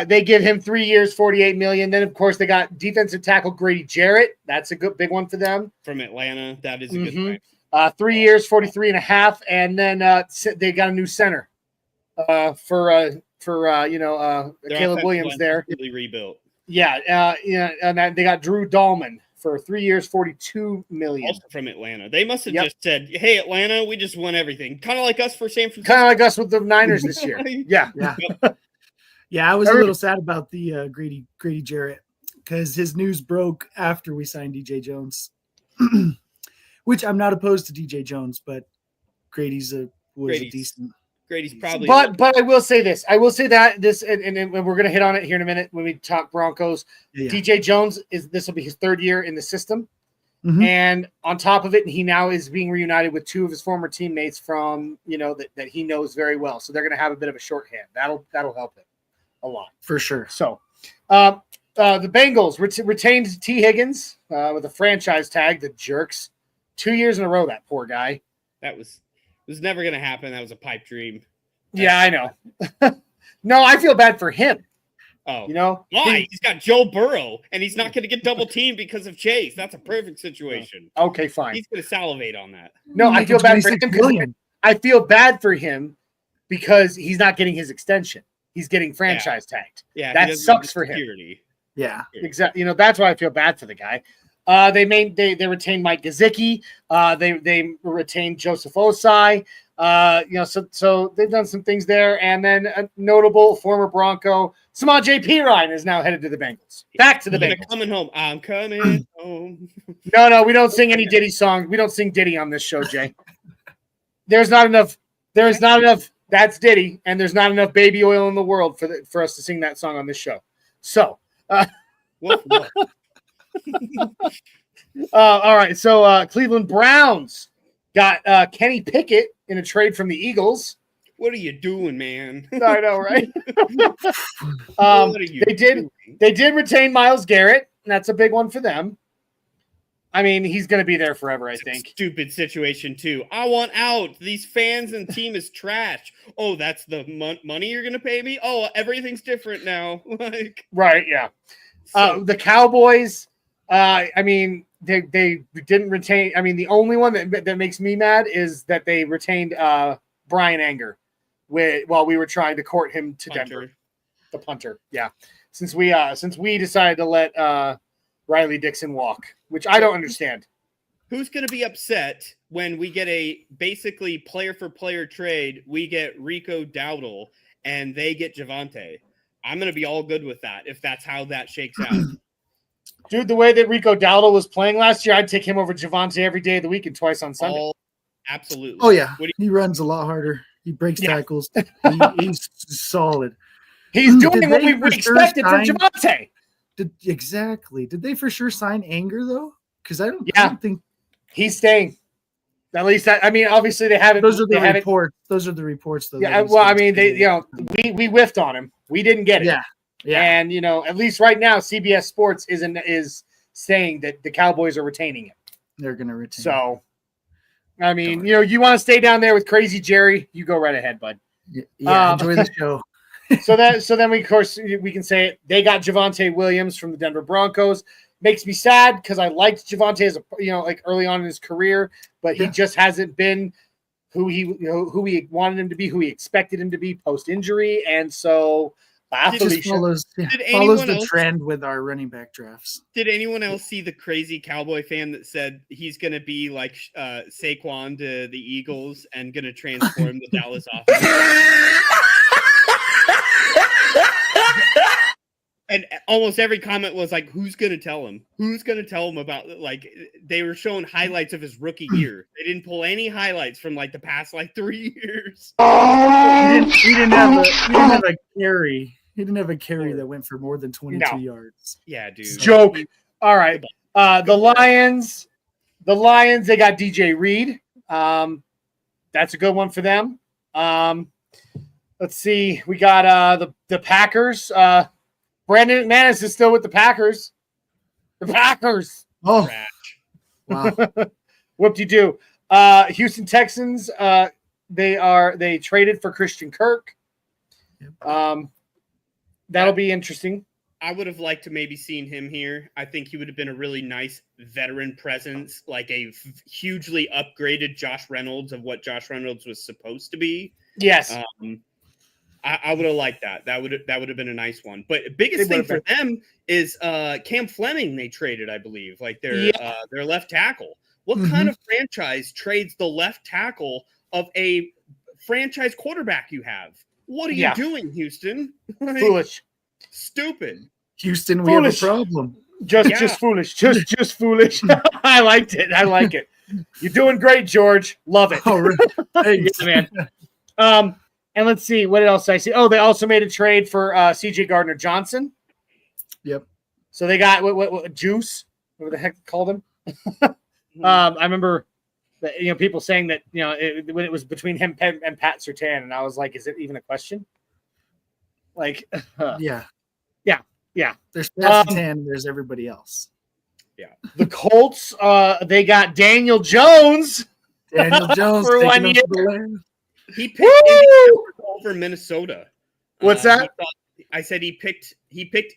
[SPEAKER 1] they give him 3 years, $48 million. Then of course they got defensive tackle Grady Jarrett. That's a good big one for them
[SPEAKER 4] from Atlanta. That is a good thing.
[SPEAKER 1] 3 years, 43.5, and then they got a new center for Caleb Williams there.
[SPEAKER 4] Really rebuilt.
[SPEAKER 1] Yeah, and then they got Drew Dahlman for 3 years, $42 million.
[SPEAKER 4] Also from Atlanta. They must have just said, "Hey, Atlanta, we just won everything." Kind of like us for San Francisco.
[SPEAKER 1] Kind of like us with the Niners this year. Yeah.
[SPEAKER 5] Yeah, I was a little sad about the Grady Jarrett because his news broke after we signed DJ Jones, which I'm not opposed to DJ Jones, but Grady's a decent.
[SPEAKER 4] Grady's probably.
[SPEAKER 1] But I will say this. I will say that this, and we're going to hit on it here in a minute when we talk Broncos. Yeah. DJ Jones this will be his 3rd year in the system, and on top of it, he now is being reunited with 2 of his former teammates from that he knows very well. So they're going to have a bit of a shorthand. That'll help him a lot
[SPEAKER 5] for sure.
[SPEAKER 1] So, the Bengals retained T. Higgins with a franchise tag. The jerks, 2 years in a row. That poor guy.
[SPEAKER 4] That was never going to happen. That was a pipe dream.
[SPEAKER 1] Yeah, I know. No, I feel bad for him.
[SPEAKER 6] Oh,
[SPEAKER 1] You know
[SPEAKER 6] why? He's got Joe Burrow, and he's not going to get double teamed because of Chase. That's a perfect situation.
[SPEAKER 1] Okay, fine.
[SPEAKER 6] He's going to salivate on that.
[SPEAKER 1] No, I feel bad for him.
[SPEAKER 5] Million.
[SPEAKER 1] I feel bad for him because he's not getting his extension. He's getting franchise tagged.
[SPEAKER 6] Yeah,
[SPEAKER 1] that sucks for him.
[SPEAKER 5] Yeah,
[SPEAKER 1] Exactly. That's why I feel bad for the guy. They retained Mike Gesicki. They retained Joseph Osai. So they've done some things there. And then a notable former Bronco, Samaj P. Ryan, is now headed to the Bengals. Back to the Bengals.
[SPEAKER 6] Coming home. I'm coming home.
[SPEAKER 1] No, we don't sing any Diddy songs. We don't sing Diddy on this show, Jay. There's not enough. That's Diddy, and there's not enough baby oil in the world for us to sing that song on this show. So,
[SPEAKER 6] Woof, woof.
[SPEAKER 1] all right. So Cleveland Browns got Kenny Pickett in a trade from the Eagles.
[SPEAKER 6] What are you doing, man?
[SPEAKER 1] I know, right?
[SPEAKER 6] What are you doing?
[SPEAKER 1] They did retain Myles Garrett, and that's a big one for them. I mean, he's going to be there forever, I think.
[SPEAKER 6] Stupid situation, too. I want out. These fans and team is trash. Oh, that's the money you're going to pay me? Oh, everything's different now.
[SPEAKER 1] Right, yeah.
[SPEAKER 6] So,
[SPEAKER 1] The Cowboys, I mean, they didn't retain. I mean, the only one that makes me mad is that they retained Brian Anger while we were trying to court him to Denver. The punter, yeah. Since we decided to let Riley Dixon walk, which I don't understand.
[SPEAKER 6] who's going to be upset when we get a basically player-for-player trade? We get Rico Dowdle, and they get Javonte. I'm going to be all good with that if that's how that shakes out.
[SPEAKER 1] Dude, the way that Rico Dowdle was playing last year, I'd take him over Javonte every day of the week and twice on Sunday.
[SPEAKER 6] Absolutely.
[SPEAKER 5] Oh, yeah. He runs a lot harder. He breaks tackles. He's solid.
[SPEAKER 1] He's doing what we expected from Javonte.
[SPEAKER 5] Exactly. Did they for sure sign Anger, though? Because I don't think
[SPEAKER 1] he's staying. At least, I mean, obviously they haven't.
[SPEAKER 5] Those are the reports. Those are the reports, though.
[SPEAKER 1] Yeah, well, I mean, we whiffed on him. We didn't get it.
[SPEAKER 5] Yeah.
[SPEAKER 1] And at least right now, CBS Sports is saying that the Cowboys are retaining him.
[SPEAKER 5] They're going to retain.
[SPEAKER 1] So, I mean, you want to stay down there with Crazy Jerry, you go right ahead, bud.
[SPEAKER 5] Yeah, enjoy the show.
[SPEAKER 1] so then we can say it. They got Javonte Williams from the Denver Broncos. Makes me sad because I liked Javonte as like early on in his career, but he just hasn't been who he wanted him to be, who he expected him to be post injury, and so
[SPEAKER 5] follows the trend with our running back drafts.
[SPEAKER 6] Did anyone else see the crazy Cowboy fan that said he's going to be like Saquon to the Eagles and going to transform the Dallas offense? And almost every comment was like, who's going to tell him? Who's going to tell him about, like, they were showing highlights of his rookie year. They didn't pull any highlights from, like, the past, 3 years.
[SPEAKER 5] He didn't have a carry. He didn't have a carry that went for more than 22 yards.
[SPEAKER 6] Yeah, dude.
[SPEAKER 1] Joke. All right. The Lions, they got DJ Reed. That's a good one for them. Let's see. We got the Packers. Brandon McManus is still with the Packers. The Packers.
[SPEAKER 5] Oh, wow.
[SPEAKER 1] Whoop-de-doo. Houston Texans, they traded for Christian Kirk. That'll be interesting.
[SPEAKER 6] I would have liked to maybe seen him here. I think he would have been a really nice veteran presence, like a hugely upgraded Josh Reynolds of what Josh Reynolds was supposed to be.
[SPEAKER 1] Yes.
[SPEAKER 6] I would have liked that. That would have been a nice one. But biggest thing for them is Cam Fleming. They traded, I believe, like their left tackle. What kind of franchise trades the left tackle of a franchise quarterback you have? What are you doing, Houston?
[SPEAKER 1] Foolish,
[SPEAKER 6] stupid.
[SPEAKER 5] Houston, we have a problem.
[SPEAKER 1] Just foolish. Just foolish. I liked it. I like it. You're doing great, George. Love it.
[SPEAKER 5] Oh, thanks.
[SPEAKER 1] Yeah, man. And let's see, what else did I see? Oh, they also made a trade for C.J. Gardner-Johnson.
[SPEAKER 5] Yep.
[SPEAKER 1] So they got what Juice, whatever the heck they called him. I remember that, people saying that, when it was between him and Pat Surtain, and I was like, is it even a question? Like,
[SPEAKER 5] Yeah. There's Pat Surtain, there's everybody else.
[SPEAKER 6] Yeah.
[SPEAKER 1] The Colts, they got Daniel Jones.
[SPEAKER 5] Daniel Jones
[SPEAKER 1] for 1 year.
[SPEAKER 6] He picked over Minnesota.
[SPEAKER 1] What's that?
[SPEAKER 4] I said he picked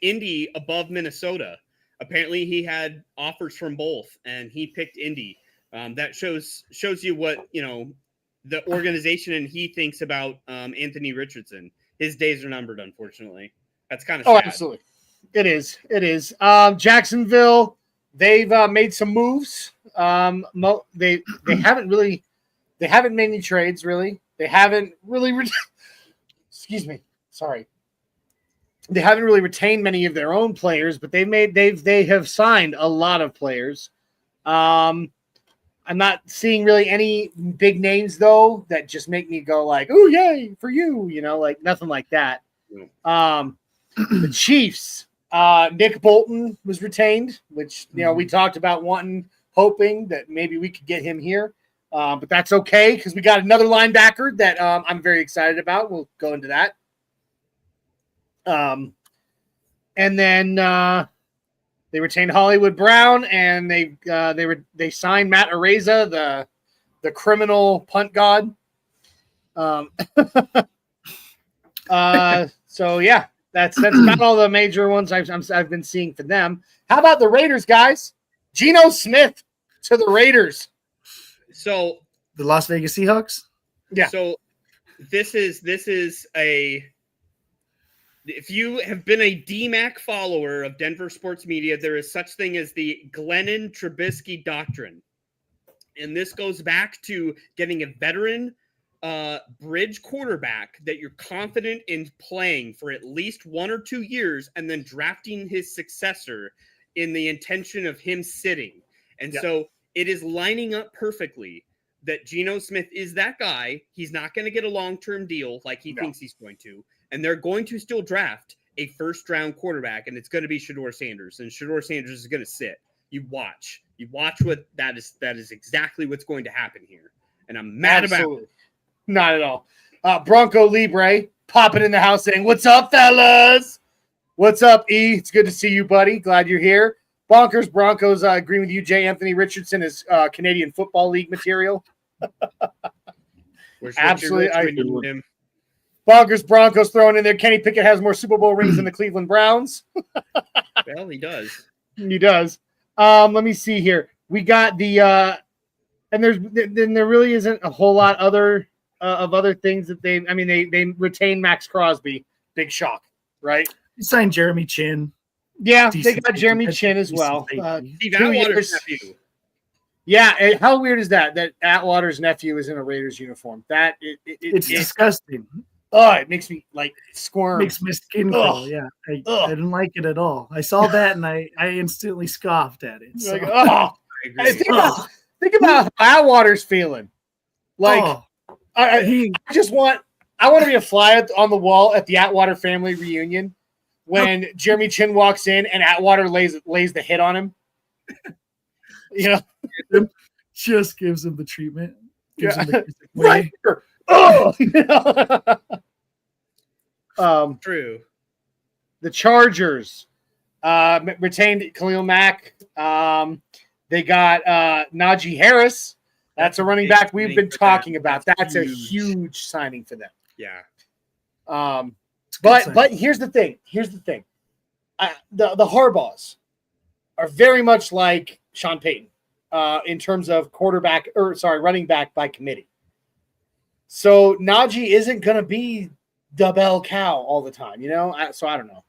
[SPEAKER 4] Indy above Minnesota. Apparently, he had offers from both, and he picked Indy. That shows you what the organization and he thinks about Anthony Richardson. His days are numbered, unfortunately. That's kind of sad.
[SPEAKER 1] Absolutely. It is. It is. Jacksonville, they've made some moves. They haven't made any trades, really. They haven't really excuse me. Sorry. They haven't really retained many of their own players, but they have signed a lot of players. I'm not seeing really any big names though that just make me go like, "Oh, yay for you," like nothing like that. The Chiefs, Nick Bolton was retained, which we talked about hoping that maybe we could get him here, but that's okay because we got another linebacker that I'm very excited about. We'll go into that. And then they retained Hollywood Brown, and they signed Matt Araiza, the criminal punt god. So yeah, that's about all the major ones I've been seeing for them. How about the Raiders, guys? Geno Smith to the Raiders.
[SPEAKER 4] So
[SPEAKER 5] the Las Vegas Seahawks.
[SPEAKER 1] Yeah.
[SPEAKER 4] So this is a. If you have been a DMAC follower of Denver sports media, there is such thing as the Glennon Trubisky doctrine. And this goes back to getting a veteran bridge quarterback that you're confident in playing for at least 1 or 2 years and then drafting his successor in the intention of him sitting. And so it is lining up perfectly that Geno Smith is that guy. He's not going to get a long-term deal like he thinks he's going to. And they're going to still draft a first-round quarterback, and it's going to be Shedeur Sanders. And Shedeur Sanders is going to sit. You watch what that is. That is exactly what's going to happen here. And I'm mad about it.
[SPEAKER 1] Not at all. Bronco Libre popping in the house saying, "What's up, fellas? What's up, E? It's good to see you, buddy. Glad you're here." Bonkers Broncos agreeing with you. J. Anthony Richardson is Canadian Football League material. Absolutely. Bonkers Broncos throwing in there. Kenny Pickett has more Super Bowl rings than the Cleveland Browns.
[SPEAKER 4] Well, he does.
[SPEAKER 1] He does. Let me see here. We got the and there really isn't a whole lot of other things that they retained Max Crosby. Big shock, right?
[SPEAKER 5] He signed Jeremy Chin.
[SPEAKER 1] Yeah, they got Jeremy Chin as well.
[SPEAKER 4] Steve Atwater's nephew.
[SPEAKER 1] Yeah, how weird is that? That Atwater's nephew is in a Raiders uniform.
[SPEAKER 5] It's disgusting.
[SPEAKER 1] Oh, it makes me like squirm.
[SPEAKER 5] Makes my skin crawl. Yeah, I didn't like it at all. I saw that and I instantly scoffed at it. So.
[SPEAKER 1] Like, think about how Atwater's feeling. Like, I want to be a fly on the wall at the Atwater family reunion when Jeremy Chin walks in and Atwater lays the hit on him.
[SPEAKER 5] Just gives him the treatment.
[SPEAKER 1] Gives him the right here. Oh,
[SPEAKER 4] True.
[SPEAKER 1] The Chargers retained Khalil Mack. They got Najee Harris. That's a running back we've been talking about. That's a huge signing for them.
[SPEAKER 4] Yeah.
[SPEAKER 1] But here's the thing. The Harbaughs are very much like Sean Payton in terms of running back by committee. So Najee isn't going to be the bell cow all the time, So I don't know.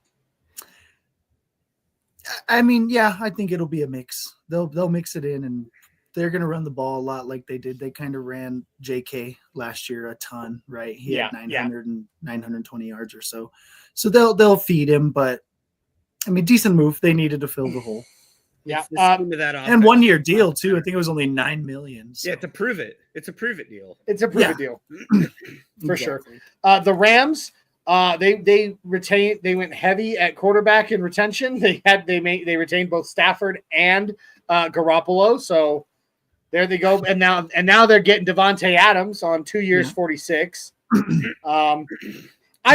[SPEAKER 5] I mean, yeah, I think it'll be a mix. They'll mix it in, and they're going to run the ball a lot like they did. They kind of ran JK last year a ton, right? He had 900 and 920 yards or so. So they'll feed him, but I mean, decent move. They needed to fill the hole.
[SPEAKER 1] Yeah,
[SPEAKER 5] and 1 year deal too. I think it was only $9 million. So.
[SPEAKER 4] Yeah, to prove it. It's a prove it deal.
[SPEAKER 1] It's a prove it deal for sure. The Rams, they retained. They went heavy at quarterback in retention. They retained both Stafford and Garoppolo. So there they go. And now they're getting Devontae Adams on 2 years, 46. I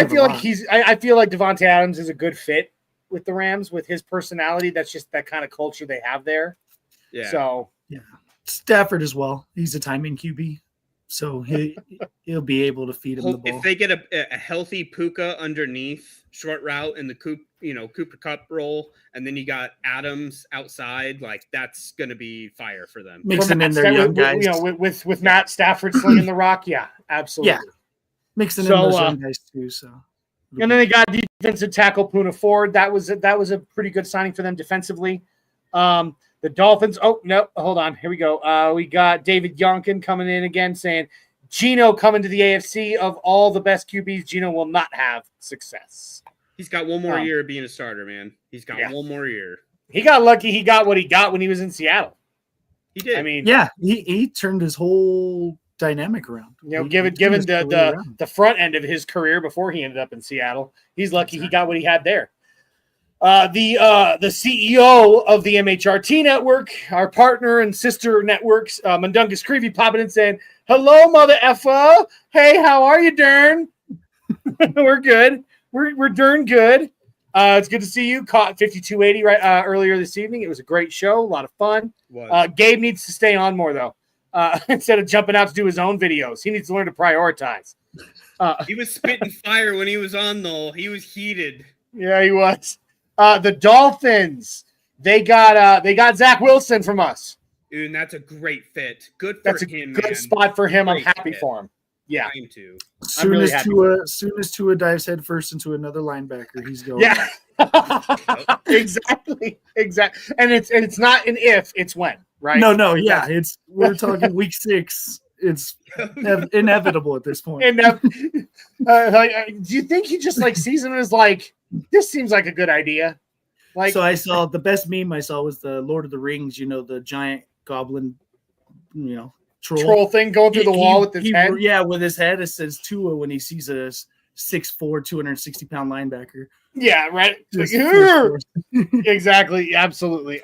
[SPEAKER 1] feel like Devontae Adams is a good fit with the Rams with his personality. That's just that kind of culture they have there.
[SPEAKER 4] Yeah.
[SPEAKER 1] So
[SPEAKER 5] yeah, Stafford as well. He's a timing QB. So he'll be able to feed him the ball.
[SPEAKER 6] If they get a healthy Puka underneath short route in the Cooper Cup role, and then you got Adams outside, like that's going to be fire for them.
[SPEAKER 5] Mix them in their young guys.
[SPEAKER 1] With Matt Stafford slinging the rock, yeah, absolutely.
[SPEAKER 5] Yeah, mixing in those young guys too. So,
[SPEAKER 1] and then they got defensive tackle Puna Ford. That was a pretty good signing for them defensively. The Dolphins. Oh no, hold on. Here we go. We got David Yonkin coming in again, saying Geno coming to the AFC. Of all the best QBs, Geno will not have success.
[SPEAKER 6] He's got one more year of being a starter, man. He's got one more year.
[SPEAKER 1] He got lucky. He got what he got when he was in Seattle.
[SPEAKER 6] He did.
[SPEAKER 1] I mean,
[SPEAKER 5] yeah, he turned his whole dynamic around.
[SPEAKER 1] You know, given the front end of his career before he ended up in Seattle, he's lucky he got what he had there. The CEO of the MHRT network, our partner and sister networks, Mundungus Creevy, popping in saying, "Hello, mother effa. Hey, how are you, Dern?" We're good. We're darn good. It's good to see you. Caught 5280 right earlier this evening. It was a great show, a lot of fun. Gabe needs to stay on more though. Instead of jumping out to do his own videos, he needs to learn to prioritize.
[SPEAKER 6] He was spitting fire when he was on though. He was heated.
[SPEAKER 1] Yeah, he was. The Dolphins, they got Zach Wilson from us.
[SPEAKER 6] Dude, and that's a great fit. Good for him.
[SPEAKER 1] Good spot for him. I'm happy for him. Yeah.
[SPEAKER 6] I am too.
[SPEAKER 5] Soon as Tua dives head first into another linebacker, he's going.
[SPEAKER 1] Yeah. Exactly. And it's not an if, it's when, right?
[SPEAKER 5] No, yeah. We're talking week 6. It's inevitable at this point.
[SPEAKER 1] Do you think he just sees him as this seems like a good idea?
[SPEAKER 5] So I saw the best meme I saw was the Lord of the Rings, the giant goblin, troll thing going through the wall with his head. Yeah, with his head. It says Tua when he sees a 6'4", 260-pound linebacker.
[SPEAKER 1] Yeah, right. Exactly. Absolutely.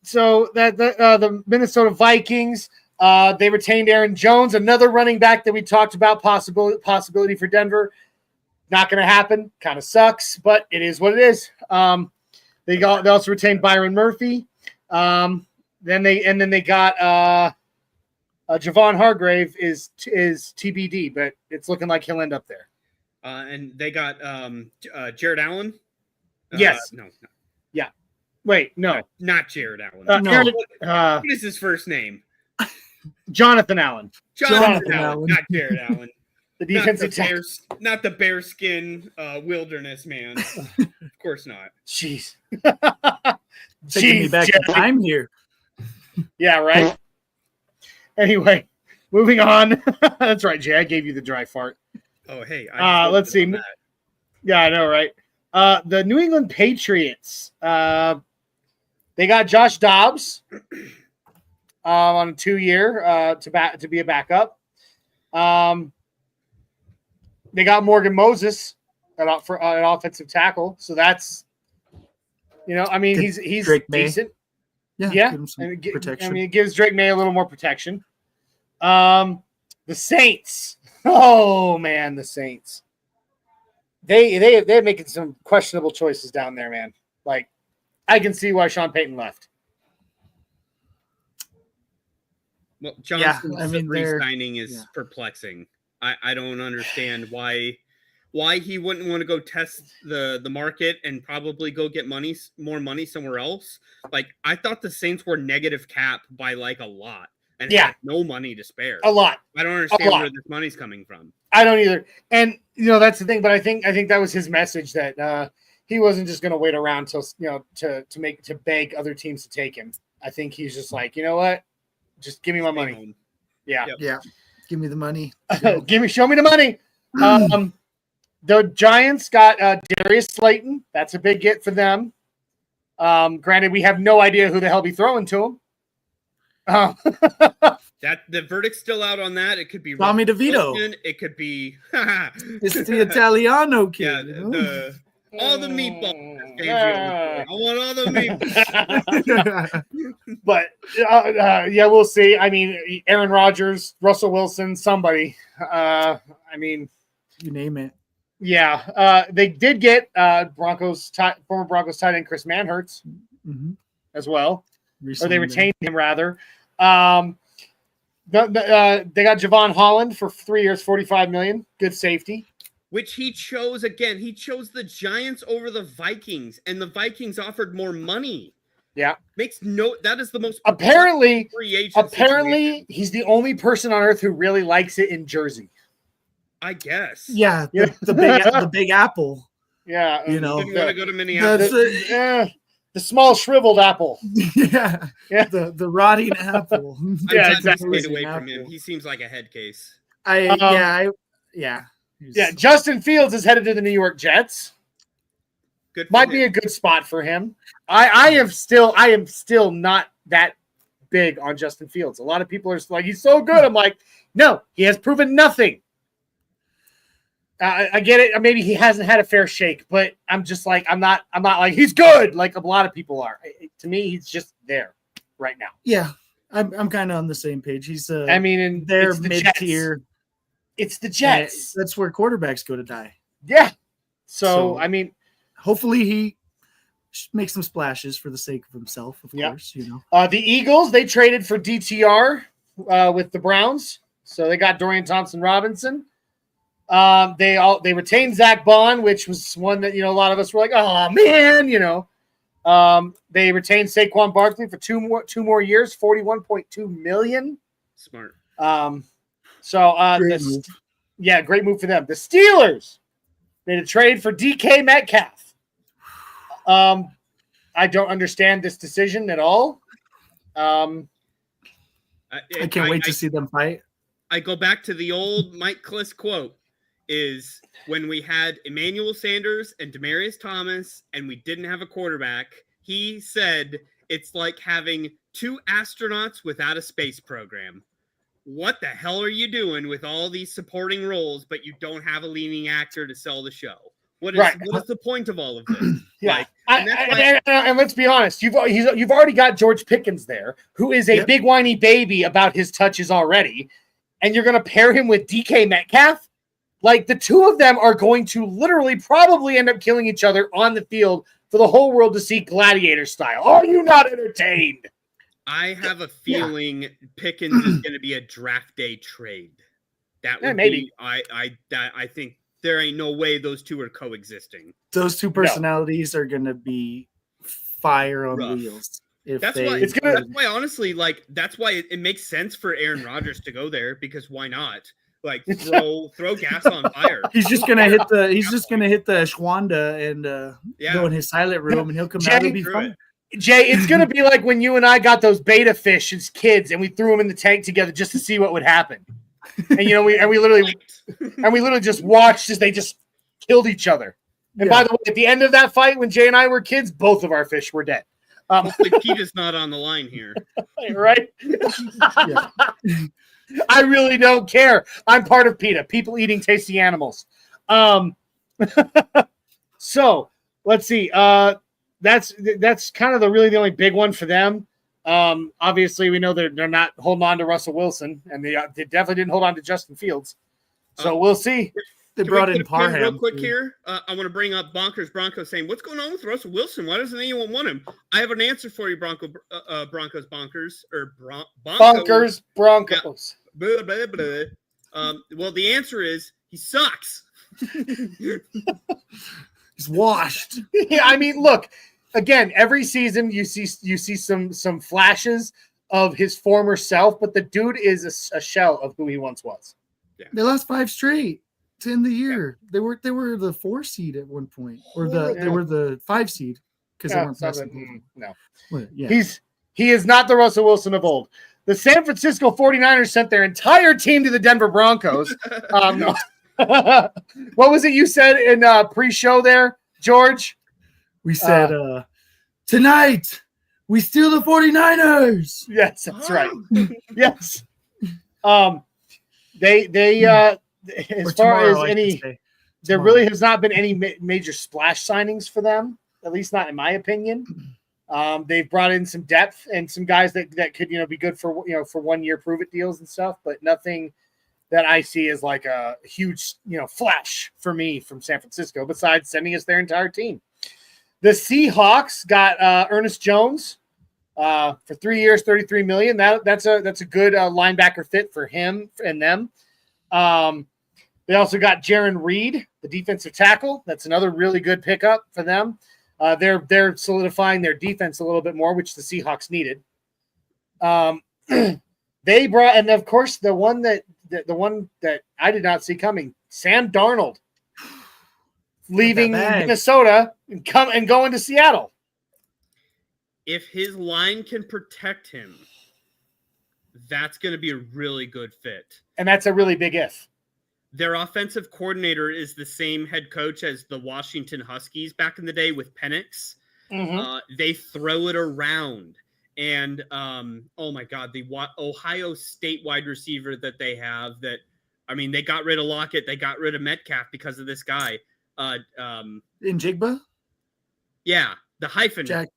[SPEAKER 1] So that the Minnesota Vikings, they retained Aaron Jones, another running back that we talked about possibility for Denver. Not going to happen. Kind of sucks, but it is what it is. They also retained Byron Murphy. Then they got Javon Hargrave is TBD, but it's looking like he'll end up there.
[SPEAKER 6] And they got Jared Allen.
[SPEAKER 1] Yes.
[SPEAKER 6] No.
[SPEAKER 1] Yeah. Wait. No.
[SPEAKER 6] Not Jared Allen.
[SPEAKER 1] No.
[SPEAKER 6] What is his first name?
[SPEAKER 1] Jonathan Allen.
[SPEAKER 6] Jonathan Allen. Not Jared Allen.
[SPEAKER 1] The defensive
[SPEAKER 6] not the bearskin wilderness man. Of course not.
[SPEAKER 1] Jeez.
[SPEAKER 5] Taking me back in time here.
[SPEAKER 1] Yeah, right. Anyway, moving on. That's right, Jay. I gave you the dry fart.
[SPEAKER 6] Oh, hey.
[SPEAKER 1] Let's see. Yeah, I know, right? The New England Patriots. They got Josh Dobbs on a 2-year to be a backup. They got Morgan Moses at offensive tackle, so that's he's decent. Yeah.
[SPEAKER 5] Protection.
[SPEAKER 1] It gives Drake May a little more protection. The Saints. Oh man, the Saints. They're making some questionable choices down there, man. I can see why Sean Payton left.
[SPEAKER 6] Well, Johnson's re-signing is perplexing. I don't understand why he wouldn't want to go test the market and probably go get more money somewhere else. I thought the Saints were negative cap by a lot and had no money to spare.
[SPEAKER 1] A lot.
[SPEAKER 6] I don't understand where this money's coming from.
[SPEAKER 1] I don't either. And that's the thing. But I think that was his message that he wasn't just going to wait around till to beg other teams to take him. I think he's just you know what, just give me my money. Yeah.
[SPEAKER 5] Yep. Yeah. Give me the money.
[SPEAKER 1] Show me the money. The Giants got Darius Slayton. That's a big get for them. Granted, we have no idea who the hell be throwing to him.
[SPEAKER 6] That the verdict's still out on that. It could be
[SPEAKER 5] Tommy DeVito.
[SPEAKER 6] It could be
[SPEAKER 5] it's the Italiano kid.
[SPEAKER 6] Yeah, all the meatballs. I want all the meatballs.
[SPEAKER 1] But we'll see. I mean, Aaron Rodgers, Russell Wilson, somebody.
[SPEAKER 5] You name it.
[SPEAKER 1] Yeah, they did get former Broncos tight end Chris Manhertz as well. Recently, or they retained him rather. They got Javon Holland for 3 years, $45 million. Good safety.
[SPEAKER 6] Which he chose again. He chose the Giants over the Vikings, and the Vikings offered more money.
[SPEAKER 1] Yeah.
[SPEAKER 6] That is the most
[SPEAKER 1] apparently
[SPEAKER 6] free agent situation.
[SPEAKER 1] he's the only person on earth who really likes it in Jersey.
[SPEAKER 6] I guess.
[SPEAKER 5] Yeah, the Big Apple.
[SPEAKER 1] Yeah,
[SPEAKER 5] you know,
[SPEAKER 6] didn't want to go to Minneapolis.
[SPEAKER 1] The small shriveled apple.
[SPEAKER 5] Yeah, the rotting apple.
[SPEAKER 1] Yeah, exactly.
[SPEAKER 6] Stayed away from him. He seems like a head case.
[SPEAKER 5] Yeah.
[SPEAKER 1] Justin Fields is headed to the New York Jets.
[SPEAKER 6] Good.
[SPEAKER 1] Might be a good spot for him. I am still not that big on Justin Fields. A lot of people are like, he's so good. I'm like, no, he has proven nothing. I get it. Maybe he hasn't had a fair shake, but I'm just like, I'm not like he's good like a lot of people are. To me, he's just there right now.
[SPEAKER 5] Yeah, I'm kind of on the same page. He's they're mid-tier.
[SPEAKER 1] It's the Jets.
[SPEAKER 5] That's where quarterbacks go to die.
[SPEAKER 1] Yeah. So I mean,
[SPEAKER 5] hopefully he makes some splashes for the sake of himself, of course. You know,
[SPEAKER 1] the Eagles, they traded for DTR with the Browns, so they got Dorian Thompson-Robinson. They retained Zach Bond, which was one that, you know, a lot of us were like, oh man, you know. They retained Saquon Barkley for two more years, $41.2 million.
[SPEAKER 6] Smart.
[SPEAKER 1] Great move for them. The Steelers made a trade for DK Metcalf. I don't understand this decision at all.
[SPEAKER 5] I can't wait to see them fight.
[SPEAKER 6] I go back to the old Mike Kliss quote, is when we had Emmanuel Sanders and Demaryius Thomas and we didn't have a quarterback, he said it's like having two astronauts without a space program. What the hell are you doing with all these supporting roles, but you don't have a leading actor to sell the show? What is the point of all of this?
[SPEAKER 1] Yeah, and let's be honest, you've already got George Pickens there, who is a big whiny baby about his touches already, and you're going to pair him with DK Metcalf? Like, the two of them are going to literally probably end up killing each other on the field for the whole world to see gladiator style. Are you not entertained?
[SPEAKER 6] I have a feeling Pickens is going to be a draft day trade. That would
[SPEAKER 1] maybe.
[SPEAKER 6] I think there ain't no way those two are coexisting.
[SPEAKER 5] Those two personalities are going to be fire on wheels.
[SPEAKER 6] That's why honestly, like, that's why it makes sense for Aaron Rodgers to go there, because why not? Like, throw gas on fire.
[SPEAKER 5] He's just gonna hit the Schwanda and go in his silent room, and he'll come out and be fine.
[SPEAKER 1] Jay, it's gonna be like when you and I got those beta fish as kids, and we threw them in the tank together just to see what would happen. And you know, we literally just watched as they just killed each other. And by the way, at the end of that fight, when Jay and I were kids, both of our fish were dead.
[SPEAKER 6] Hopefully Peter's not on the line here.
[SPEAKER 1] Right? I really don't care. I'm part of PETA, people eating tasty animals. So let's see. That's kind of the only big one for them. Obviously, we know they're not holding on to Russell Wilson, and they definitely didn't hold on to Justin Fields. So we'll see.
[SPEAKER 5] They brought in Parham.
[SPEAKER 6] Real quick here, I want to bring up Bonkers Broncos saying, what's going on with Russell Wilson? Why doesn't anyone want him? I have an answer for you, Broncos Bonkers. Or
[SPEAKER 1] Bonkers Broncos.
[SPEAKER 6] Yeah. Blah, blah, blah. Well, the answer is he sucks.
[SPEAKER 5] He's washed.
[SPEAKER 1] Yeah, I mean, look, again, every season you see some flashes of his former self, but the dude is a shell of who he once was.
[SPEAKER 5] Yeah. They lost 5 straight to end the year. Yeah. They were the 4 seed at one point, or they were the 5 seed because they weren't pressing.
[SPEAKER 1] No,
[SPEAKER 5] yeah.
[SPEAKER 1] He is not the Russell Wilson of old. The San Francisco 49ers sent their entire team to the Denver Broncos. No. What was it you said in pre-show there, George?
[SPEAKER 5] We said tonight we steal the 49ers.
[SPEAKER 1] Yes, that's right. Yes. They as far as any, there really has not been any major splash signings for them, at least not in my opinion. They've brought in some depth and some guys that could, be good for 1 year prove it deals and stuff, but nothing that I see as like a huge, flash for me from San Francisco, besides sending us their entire team. The Seahawks got Ernest Jones for 3 years, $33 million. That's a good linebacker fit for him and them. They also got Jaron Reed, the defensive tackle. That's another really good pickup for them. They're solidifying their defense a little bit more, which the Seahawks needed. They brought, and of course, the one that I did not see coming, Sam Darnold, leaving Minnesota and going to Seattle.
[SPEAKER 6] If his line can protect him, that's going to be a really good fit.
[SPEAKER 1] And that's a really big if.
[SPEAKER 6] Their offensive coordinator is the same head coach as the Washington Huskies back in the day with Penix.
[SPEAKER 1] Mm-hmm.
[SPEAKER 6] They throw it around. And, oh, my God, the Ohio State wide receiver that they have they got rid of Lockett. They got rid of Metcalf because of this guy.
[SPEAKER 5] Njigba?
[SPEAKER 6] Yeah. The hyphen man.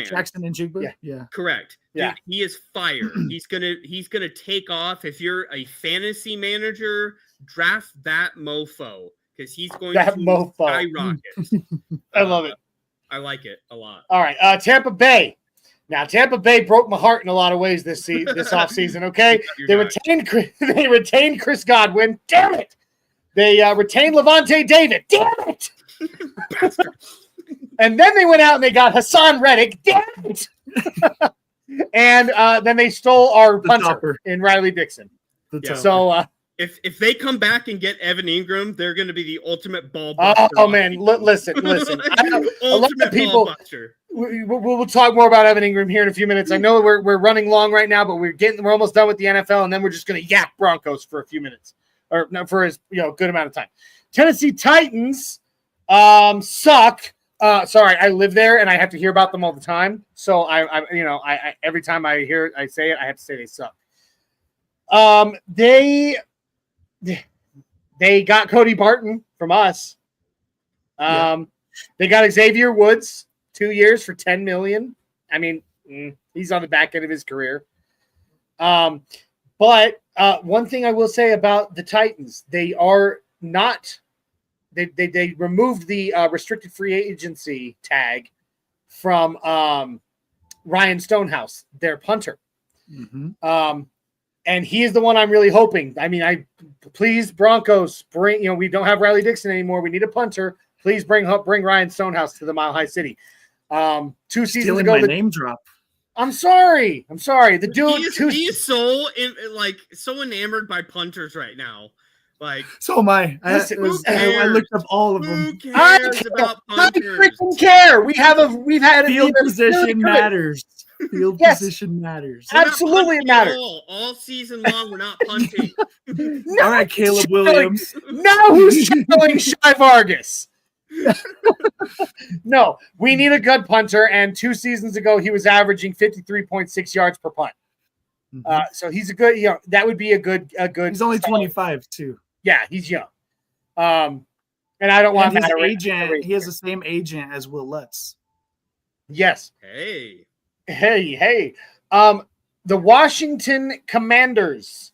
[SPEAKER 5] Jackson Njigba?
[SPEAKER 1] Yeah.
[SPEAKER 6] Correct.
[SPEAKER 1] Yeah.
[SPEAKER 6] Dude, he is fire. He's gonna take off. If you're a fantasy manager, draft that mofo because he's going to skyrocket.
[SPEAKER 1] I love it.
[SPEAKER 6] I like it a lot.
[SPEAKER 1] All right. Tampa Bay. Now, Tampa Bay broke my heart in a lot of ways this offseason, okay? They retained Chris Godwin. Damn it. They retained Levante David. Damn it. And then they went out and they got Hassan Reddick. Damn it. And then they stole our punter in Riley Dixon. So
[SPEAKER 6] if they come back and get Evan Ingram, they're going to be the ultimate ball
[SPEAKER 1] buster. Oh man, listen. I know a lot of people. We'll talk more about Evan Ingram here in a few minutes. I know we're running long right now, but we're almost done with the NFL, and then we're just going to yap Broncos for a few minutes, or no, for a good amount of time. Tennessee Titans suck. Sorry, I live there and I have to hear about them all the time. So I every time I say it, I have to say they suck. They got Cody Barton from us. They got Xavier Woods 2 years for $10 million. I mean, he's on the back end of his career. But one thing I will say about the Titans, they are not. They removed the restricted free agency tag from Ryan Stonehouse, their punter.
[SPEAKER 5] Mm-hmm.
[SPEAKER 1] And he is the one I'm really hoping. I mean, please Broncos bring. We don't have Riley Dixon anymore. We need a punter. Please bring Ryan Stonehouse to the Mile High City. 2 seasons
[SPEAKER 5] Stealing
[SPEAKER 1] ago,
[SPEAKER 5] my name drop.
[SPEAKER 1] I'm sorry. The dude.
[SPEAKER 6] He is so enamored by punters right now. Like,
[SPEAKER 5] so am I. I looked up all of them.
[SPEAKER 6] Who cares about punters?
[SPEAKER 1] I freaking care. We've had
[SPEAKER 5] field position matters. Field position matters.
[SPEAKER 1] Absolutely, it matters.
[SPEAKER 6] All season long, we're not punting.
[SPEAKER 5] No, all right, Caleb Williams.
[SPEAKER 1] Now who's showing Shy Vargas? No, we need a good punter. And 2 seasons ago, he was averaging 53.6 yards per punt.
[SPEAKER 5] Mm-hmm.
[SPEAKER 1] So he's a good. That would be a good.
[SPEAKER 5] He's only 25 too.
[SPEAKER 1] Yeah, he's young. And I don't want
[SPEAKER 5] his agent. He has the same agent as Will Lutz.
[SPEAKER 1] Yes.
[SPEAKER 6] Hey.
[SPEAKER 1] The Washington Commanders.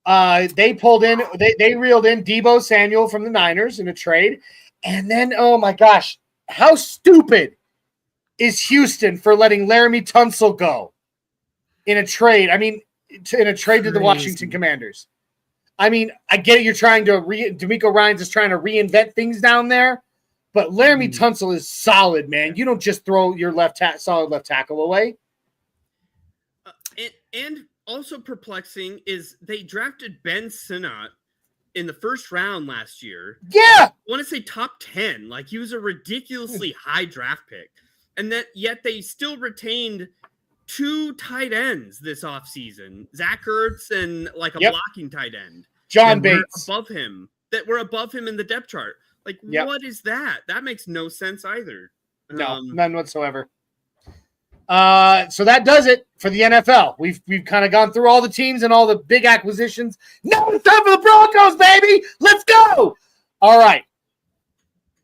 [SPEAKER 1] They pulled in. They reeled in Deebo Samuel from the Niners in a trade, and then oh my gosh, how stupid is Houston for letting Laramie Tunsil go in a trade? I mean, in a trade to the Washington Commanders. I mean, I get it. You're trying to D'Amico Ryans is trying to reinvent things down there, but Laramie Tunsil is solid, man. You don't just throw your solid left tackle away.
[SPEAKER 6] And also perplexing is they drafted Ben Sinnott in the first round last year.
[SPEAKER 1] Yeah,
[SPEAKER 6] I want to say top 10. Like, he was a ridiculously high draft pick, and yet they still retained 2 tight ends this offseason, Zach Ertz and like a blocking tight end.
[SPEAKER 1] John Bates.
[SPEAKER 6] That were above him in the depth chart. Like, what is that? That makes no sense either.
[SPEAKER 1] No, none whatsoever. So that does it for the NFL. We've kind of gone through all the teams and all the big acquisitions. Now it's time for the Broncos, baby. Let's go. All right.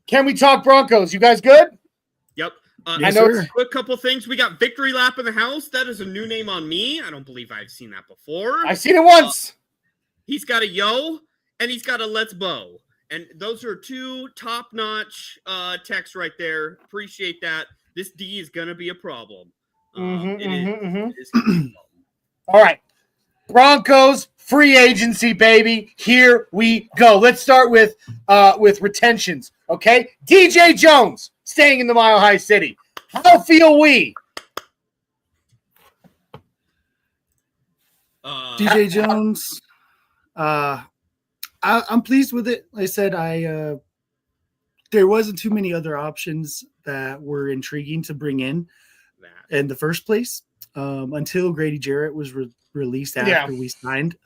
[SPEAKER 1] Can we talk Broncos? You guys good?
[SPEAKER 6] Yep.
[SPEAKER 1] I know.
[SPEAKER 6] Quick couple things. We got Victory Lap in the house. That is a new name on me. I don't believe I've seen that before.
[SPEAKER 1] I've seen it once.
[SPEAKER 6] He's got a yo and he's got a let's bow. And those are 2 top-notch texts right there. Appreciate that. This D is going to be a problem.
[SPEAKER 4] It is gonna be fun.
[SPEAKER 1] All right. Broncos free agency, baby. Here we go. Let's start with retentions. Okay. DJ Jones staying in the Mile High City. How feel we?
[SPEAKER 5] DJ Jones. I'm pleased with it. Like I said, there wasn't too many other options that were intriguing to bring in the first place until Grady Jarrett was released after we signed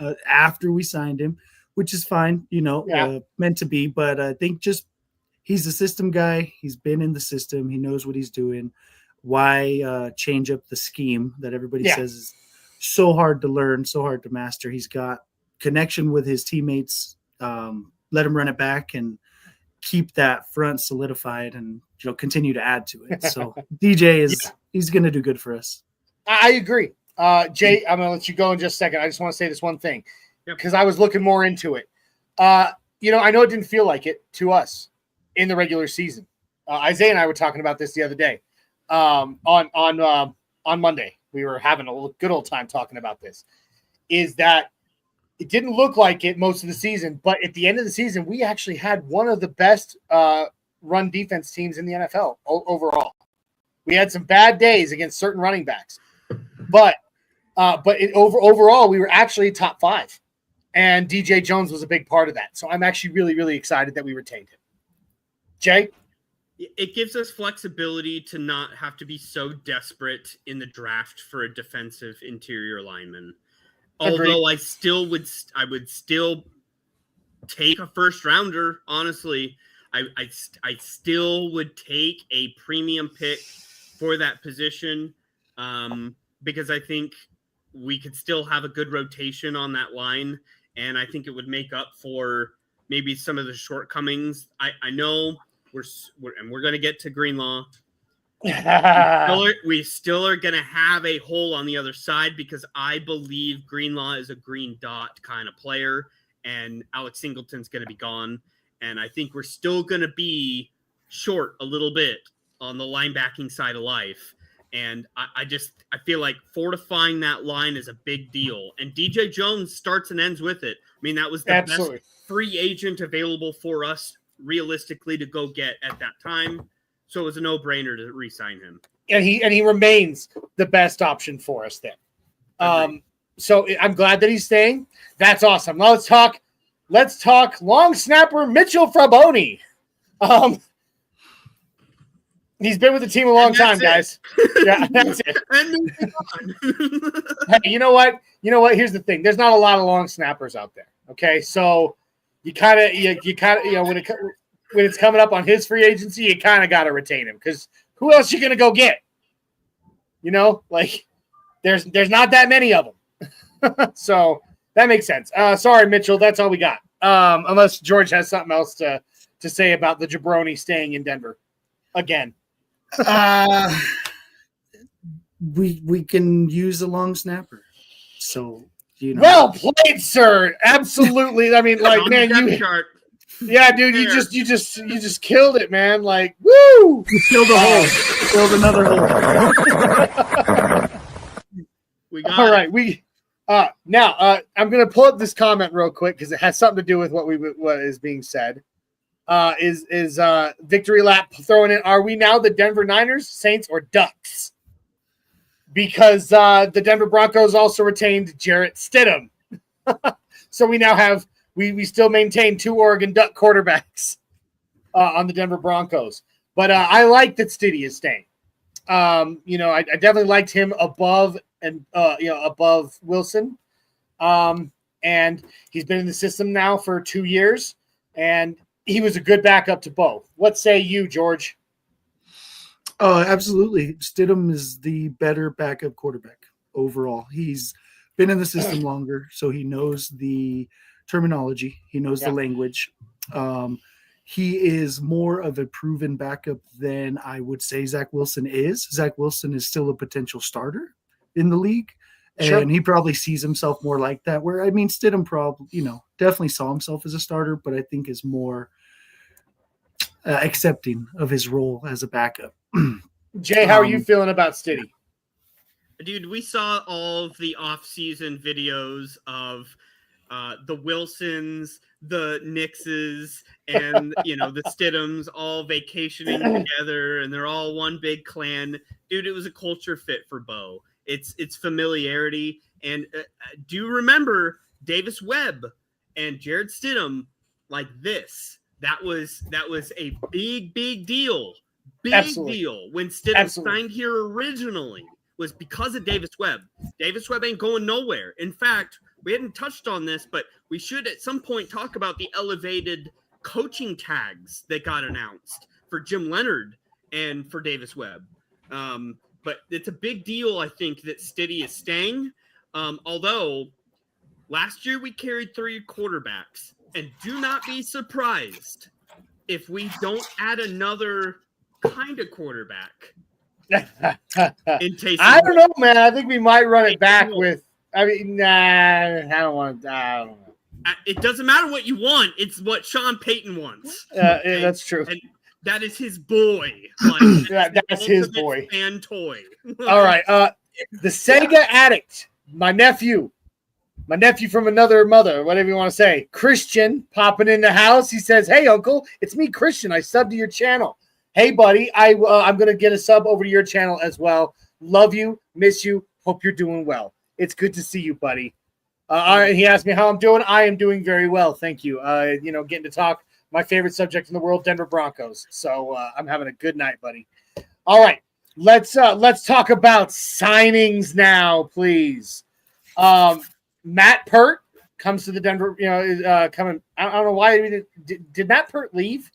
[SPEAKER 5] him, which is fine, meant to be. But I think just he's a system guy. He's been in the system. He knows what he's doing. Why change up the scheme that everybody says is so hard to learn, so hard to master? He's got connection with his teammates. Let him run it back and keep that front solidified and continue to add to it. So DJ he's going to do good for us.
[SPEAKER 1] I agree. Jay, I'm going to let you go in just a second. I just want to say this one thing because I was looking more into it. I know it didn't feel like it to us in the regular season. Isaiah and I were talking about this the other day on Monday. We were having a good old time talking about this. Is that it didn't look like it most of the season, but at the end of the season, we actually had one of the best run defense teams in the NFL overall. We had some bad days against certain running backs, but overall, we were actually top 5, and DJ Jones was a big part of that. So I'm actually really, really excited that we retained him. Jay?
[SPEAKER 6] It gives us flexibility to not have to be so desperate in the draft for a defensive interior lineman. Although I would still take a first rounder. Honestly, I still would take a premium pick for that position because I think we could still have a good rotation on that line, and I think it would make up for maybe some of the shortcomings. I know we're going to get to Greenlaw. We still are going to have a hole on the other side because I believe Greenlaw is a green dot kind of player and Alex Singleton's going to be gone. And I think we're still going to be short a little bit on the linebacking side of life. And I feel like fortifying that line is a big deal. And DJ Jones starts and ends with it. I mean, that was the best free agent available for us realistically to go get at that time. So it was a no-brainer to re-sign him.
[SPEAKER 1] And he remains the best option for us there. So I'm glad that he's staying. That's awesome. Now let's talk long snapper Mitchell Fraboni. He's been with the team a long time, guys. Yeah, that's it. Hey, you know what? Here's the thing. There's not a lot of long snappers out there. Okay, so you kind of when it's coming up on his free agency, you kind of got to retain him because who else you going to go get? There's not that many of them. So that makes sense. Sorry, Mitchell. That's all we got. Unless George has something else to say about the jabroni staying in Denver again.
[SPEAKER 5] We can use a long snapper. So,
[SPEAKER 1] Well played, sir. Absolutely. I mean, man, yeah, dude, you just killed it, man. Woo!
[SPEAKER 5] You killed a hole. Killed another hole.
[SPEAKER 1] All right. Now I'm gonna pull up this comment real quick because it has something to do with what is being said. Is Victory Lap throwing in? Are we now the Denver Niners, Saints, or Ducks? Because the Denver Broncos also retained Jarrett Stidham, so we now have. We still maintain 2 Oregon Duck quarterbacks on the Denver Broncos. But I like that Stiddy is staying. I definitely liked him above Wilson. And he's been in the system now for 2 years. And he was a good backup to both. What say you, George?
[SPEAKER 5] Oh, absolutely. Stidham is the better backup quarterback overall. He's been in the system longer, so he knows the terminology. He knows the language. He is more of a proven backup than I would say Zach Wilson is. Zach Wilson is still a potential starter in the league, and he probably sees himself more like that. Where Stidham probably, definitely saw himself as a starter, but I think is more accepting of his role as a backup.
[SPEAKER 1] Jay, how are you feeling about Stiddy?
[SPEAKER 4] Dude, we saw all of the off-season videos of the Wilsons, the Nixes, and the Stidhams all vacationing together, and they're all one big clan. Dude, it was a culture fit for Bo. It's familiarity, and do you remember Davis Webb and Jared Stidham like this? That was a big deal.
[SPEAKER 1] Absolutely.
[SPEAKER 4] Deal when Stidham signed here originally was because of Davis Webb. Davis Webb ain't going nowhere. In fact, we hadn't touched on this, but we should at some point talk about the elevated coaching tags that got announced for Jim Leonard and for Davis Webb. But it's a big deal, I think, that Stiddy is staying. Although last year we carried 3 quarterbacks, and do not be surprised if we don't add another kind of quarterback. In Taysom
[SPEAKER 1] I don't know, man. I think we might run it back with. I mean, nah, I don't want. I don't know.
[SPEAKER 4] It doesn't matter what you want; it's what Sean Payton wants.
[SPEAKER 1] That's true.
[SPEAKER 4] And that is his boy. Like,
[SPEAKER 1] that's his boy.
[SPEAKER 4] And toy.
[SPEAKER 1] All right. The Sega addict, my nephew from another mother, whatever you want to say, Christian, popping in the house. He says, "Hey, Uncle, it's me, Christian. I subbed to your channel. Hey, buddy, I'm gonna get a sub over to your channel as well. Love you, miss you. Hope you're doing well. It's good to see you, buddy." All right, he asked me how I'm doing. I am doing very well, thank you. Getting to talk my favorite subject in the world, Denver Broncos. So I'm having a good night, buddy. All right, let's talk about signings now, please. Matt Pert comes to the Denver. Coming. I don't know why. Did Matt Pert leave?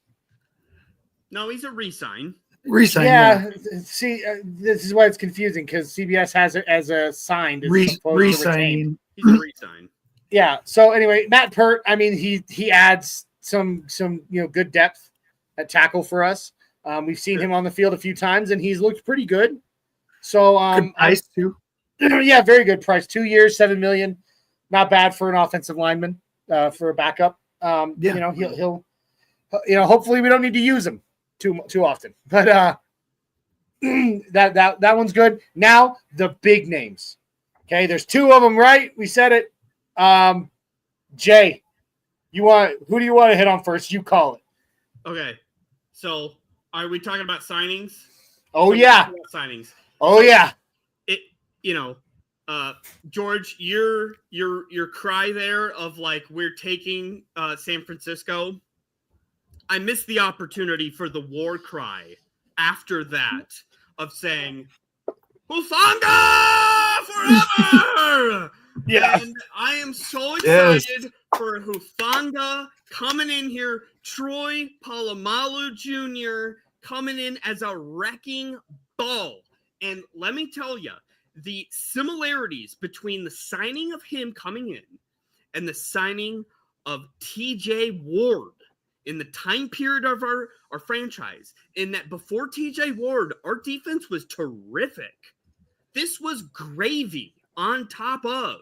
[SPEAKER 4] No, he's a re-sign.
[SPEAKER 1] Yeah. See, this is why it's confusing because CBS has it as a signed
[SPEAKER 5] re-signing.
[SPEAKER 4] He's a re-sign.
[SPEAKER 1] Yeah. So anyway, Matt Pert. I mean, he adds some good depth at tackle for us. We've seen him on the field a few times, and he's looked pretty good. So
[SPEAKER 5] good price too.
[SPEAKER 1] Yeah, very good price. 2 years, $7 million. Not bad for an offensive lineman for a backup. He'll hopefully we don't need to use him too often. But that one's good. Now the big names. Okay, there's 2 of them, right? We said it. Jay, who do you want to hit on first? You call it.
[SPEAKER 4] Okay. So are we talking about signings?
[SPEAKER 1] Oh yeah.
[SPEAKER 4] Signings.
[SPEAKER 1] Oh yeah.
[SPEAKER 4] George, your cry there of like we're taking San Francisco. I missed the opportunity for the war cry after that of saying Hufanga forever.
[SPEAKER 1] Yeah.
[SPEAKER 4] And I am so excited for Hufanga coming in here. Troy Polamalu Jr. coming in as a wrecking ball. And let me tell you, the similarities between the signing of him coming in and the signing of TJ Ward in the time period of our franchise, in that before TJ Ward, our defense was terrific. This was gravy on top of.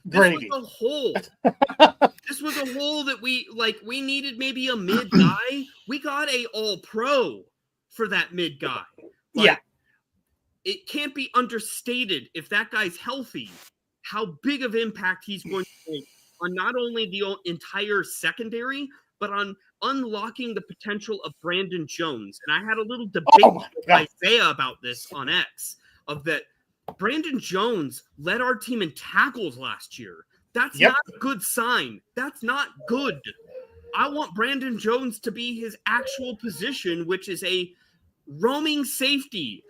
[SPEAKER 4] This was a hole. This was a hole that we needed maybe a mid guy. We got a all-pro for that mid guy.
[SPEAKER 1] Yeah.
[SPEAKER 4] It can't be understated if that guy's healthy, how big of impact he's going to make on not only the entire secondary, but on unlocking the potential of Brandon Jones. And I had a little debate with Isaiah about this on X, of that Brandon Jones led our team in tackles last year. That's not a good sign. That's not good. I want Brandon Jones to be his actual position, which is a roaming safety.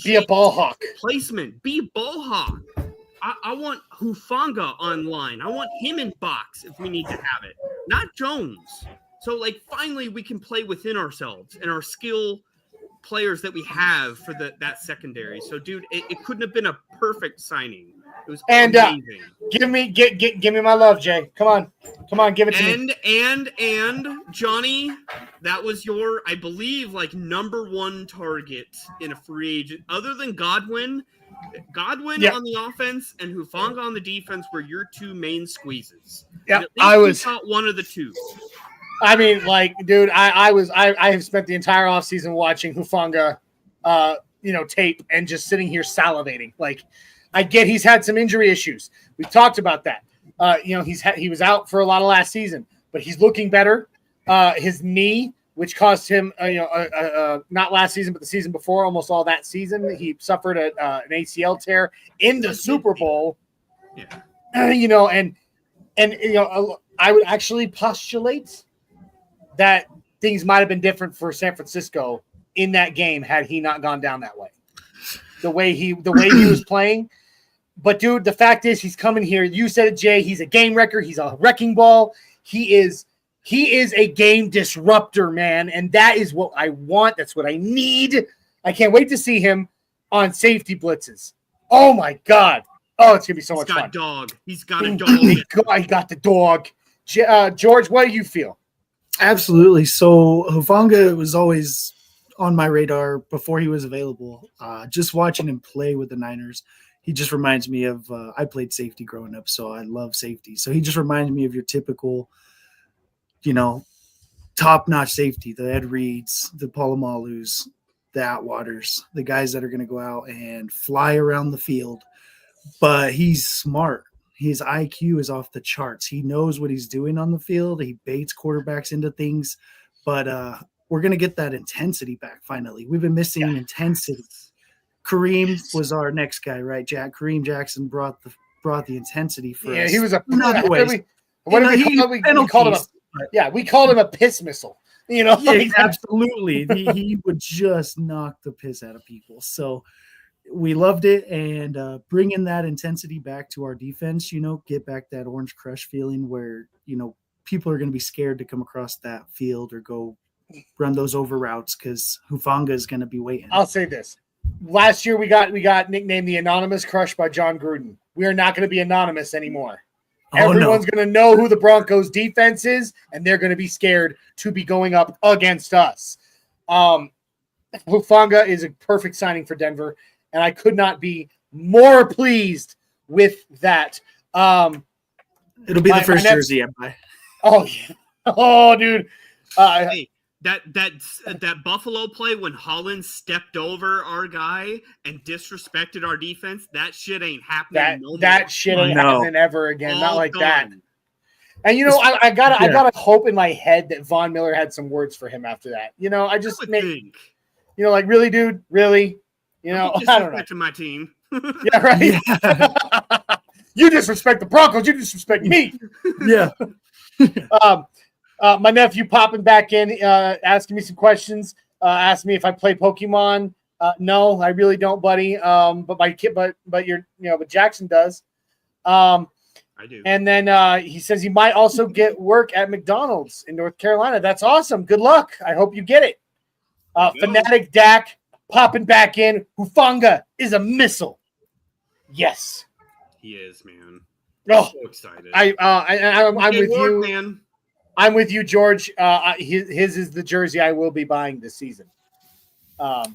[SPEAKER 1] Be a ball hawk.
[SPEAKER 4] Placement. Be a ball hawk. I want Hufanga online. I want him in box if we need to have it. Not Jones. So, finally we can play within ourselves and our skill players that we have for that secondary. So, dude, it couldn't have been a perfect signing. It was amazing.
[SPEAKER 1] Give me my love, Jay. Come on, give it to me.
[SPEAKER 4] And Johnny, that was your, I believe, number 1 target in a free agent, other than Godwin. On the offense and Hufanga on the defense were your 2 main squeezes.
[SPEAKER 1] Yeah,
[SPEAKER 4] I thought one of the 2.
[SPEAKER 1] I mean, dude, I have spent the entire offseason watching Hufanga tape and just sitting here salivating. Like, I get he's had some injury issues. We've talked about that. He was out for a lot of last season, but he's looking better. His knee, which caused him, not last season, but the season before, almost all that season, he suffered an ACL tear in the Super Bowl.
[SPEAKER 6] Yeah.
[SPEAKER 1] I would actually postulate that things might have been different for San Francisco in that game had he not gone down that way. The way he was playing. But dude, the fact is he's coming here. You said it, Jay. He's a game wrecker. He's a wrecking ball. He is a game disruptor, man. And that is what I want. That's what I need. I can't wait to see him on safety blitzes. Oh my God. Oh, it's gonna be so much fun.
[SPEAKER 6] He's got a dog.
[SPEAKER 1] I got the dog. George, what do you feel?
[SPEAKER 5] Absolutely. So Hufanga was always on my radar before he was available. Just watching him play with the Niners, he just reminds me of I played safety growing up, so I love safety. So he just reminds me of your typical, top-notch safety, the Ed Reeds, the Palomalus, the Atwaters, the guys that are going to go out and fly around the field. But he's smart. His IQ is off the charts. He knows what he's doing on the field. He baits quarterbacks into things. But we're going to get that intensity back finally. We've been missing intensity. Kareem was our next guy, right? Kareem Jackson brought the intensity for us.
[SPEAKER 1] Yeah, he was a we called him a piss missile.
[SPEAKER 5] Absolutely. He would just knock the piss out of people. So we loved it, and bringing that intensity back to our defense, get back that Orange Crush feeling where, people are going to be scared to come across that field or go run those over routes because Hufanga is going to be waiting.
[SPEAKER 1] I'll say this. Last year we got nicknamed the Anonymous Crush by John Gruden. We are not going to be anonymous anymore. Everyone's going to know who the Broncos defense is, and they're going to be scared to be going up against us. Hufanga is a perfect signing for Denver, and I could not be more pleased with that.
[SPEAKER 5] It'll be the first jersey I buy.
[SPEAKER 1] Oh, yeah. Oh, dude.
[SPEAKER 6] Hey, that Buffalo play when Holland stepped over our guy and disrespected our defense, that shit ain't happening.
[SPEAKER 1] That shit ain't happening ever again. Not like that. And I gotta hope in my head that Von Miller had some words for him after that. I just think. Like, really, dude, really. I don't know.
[SPEAKER 6] To my team.
[SPEAKER 1] Yeah, right. Yeah. You disrespect the Broncos. You disrespect me.
[SPEAKER 5] Yeah.
[SPEAKER 1] My nephew popping back in, asking me some questions. Asked me if I play Pokemon. No, I really don't, buddy. But my kid, but Jackson does.
[SPEAKER 6] I do.
[SPEAKER 1] And then he says he might also get work at McDonald's in North Carolina. That's awesome. Good luck. I hope you get it. Fanatic Dak popping back in. Hufanga is a missile. Yes,
[SPEAKER 6] he is, man.
[SPEAKER 1] Oh,
[SPEAKER 6] so excited.
[SPEAKER 1] I'm with you,
[SPEAKER 6] man.
[SPEAKER 1] I'm with you, George. His is the jersey I will be buying this season.
[SPEAKER 6] I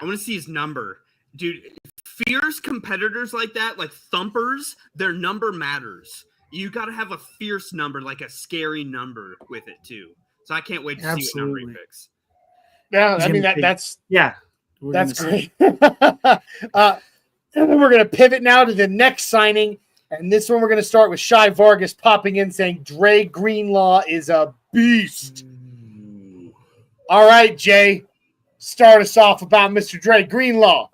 [SPEAKER 6] want to see his number, dude. Fierce competitors like that, like thumpers, their number matters. You got to have a fierce number, like a scary number with it too. So I can't wait to see what number he picks.
[SPEAKER 1] Yeah, I mean that's great. And then we're gonna pivot now to the next signing. And this one, we're going to start with Shai Vargas popping in saying Dre Greenlaw is a beast. All right, Jay, start us off about Mr. Dre Greenlaw.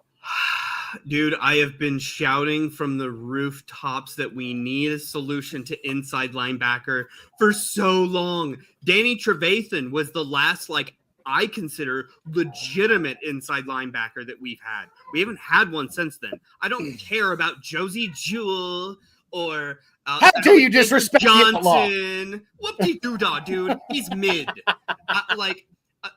[SPEAKER 6] Dude, I have been shouting from the rooftops that we need a solution to inside linebacker for so long. Danny Trevathan was the last, I consider legitimate inside linebacker that we've had. We haven't had one since then. I don't care about Josie Jewell or
[SPEAKER 1] how dare you disrespect
[SPEAKER 6] Johnson. Whoop-de-doo-dah, dude. He's mid.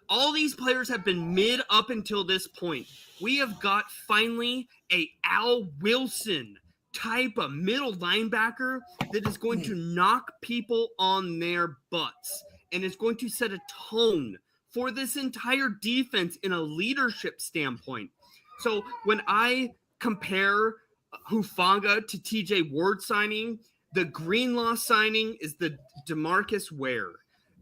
[SPEAKER 6] All these players have been mid up until this point. We have got finally a Al Wilson type of middle linebacker that is going to knock people on their butts and is going to set a tone for this entire defense in a leadership standpoint. So when I compare Hufanga to TJ Ward signing, the Greenlaw signing is the DeMarcus Ware.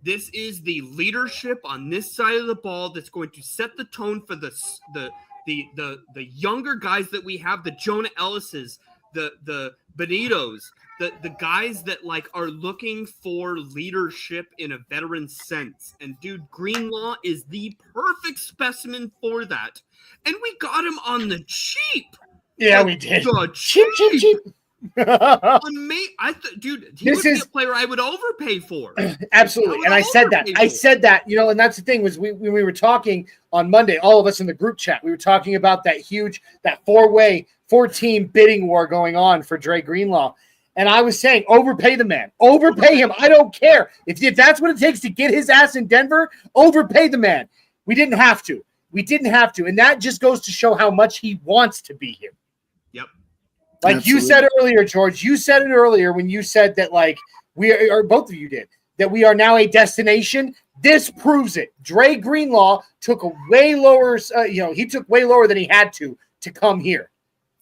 [SPEAKER 6] This is the leadership on this side of the ball that's going to set the tone for the the younger guys that we have, the Jonah Ellises, the Benitos, the guys that like are looking for leadership in a veteran sense. And dude, Greenlaw is the perfect specimen for that. And we got him on the cheap.
[SPEAKER 1] Yeah, we did.
[SPEAKER 6] The
[SPEAKER 1] Cheap.
[SPEAKER 6] Dude, he
[SPEAKER 1] This
[SPEAKER 6] would be
[SPEAKER 1] is-
[SPEAKER 6] a player I would overpay for.
[SPEAKER 1] Absolutely. And I said that. And that's the thing was when we were talking on Monday, all of us in the group chat, we were talking about that four-team bidding war going on for Dre Greenlaw. And I was saying, overpay the man. Overpay him. I don't care. If that's what it takes to get his ass in Denver, overpay the man. We didn't have to. And that just goes to show how much he wants to be here.
[SPEAKER 6] Yep.
[SPEAKER 1] Like
[SPEAKER 5] Absolutely.
[SPEAKER 1] you said earlier, George, you said it earlier when you said that, like, or both of you did, that we are now a destination. This proves it. Dre Greenlaw took a way lower, he took way lower than he had to come here.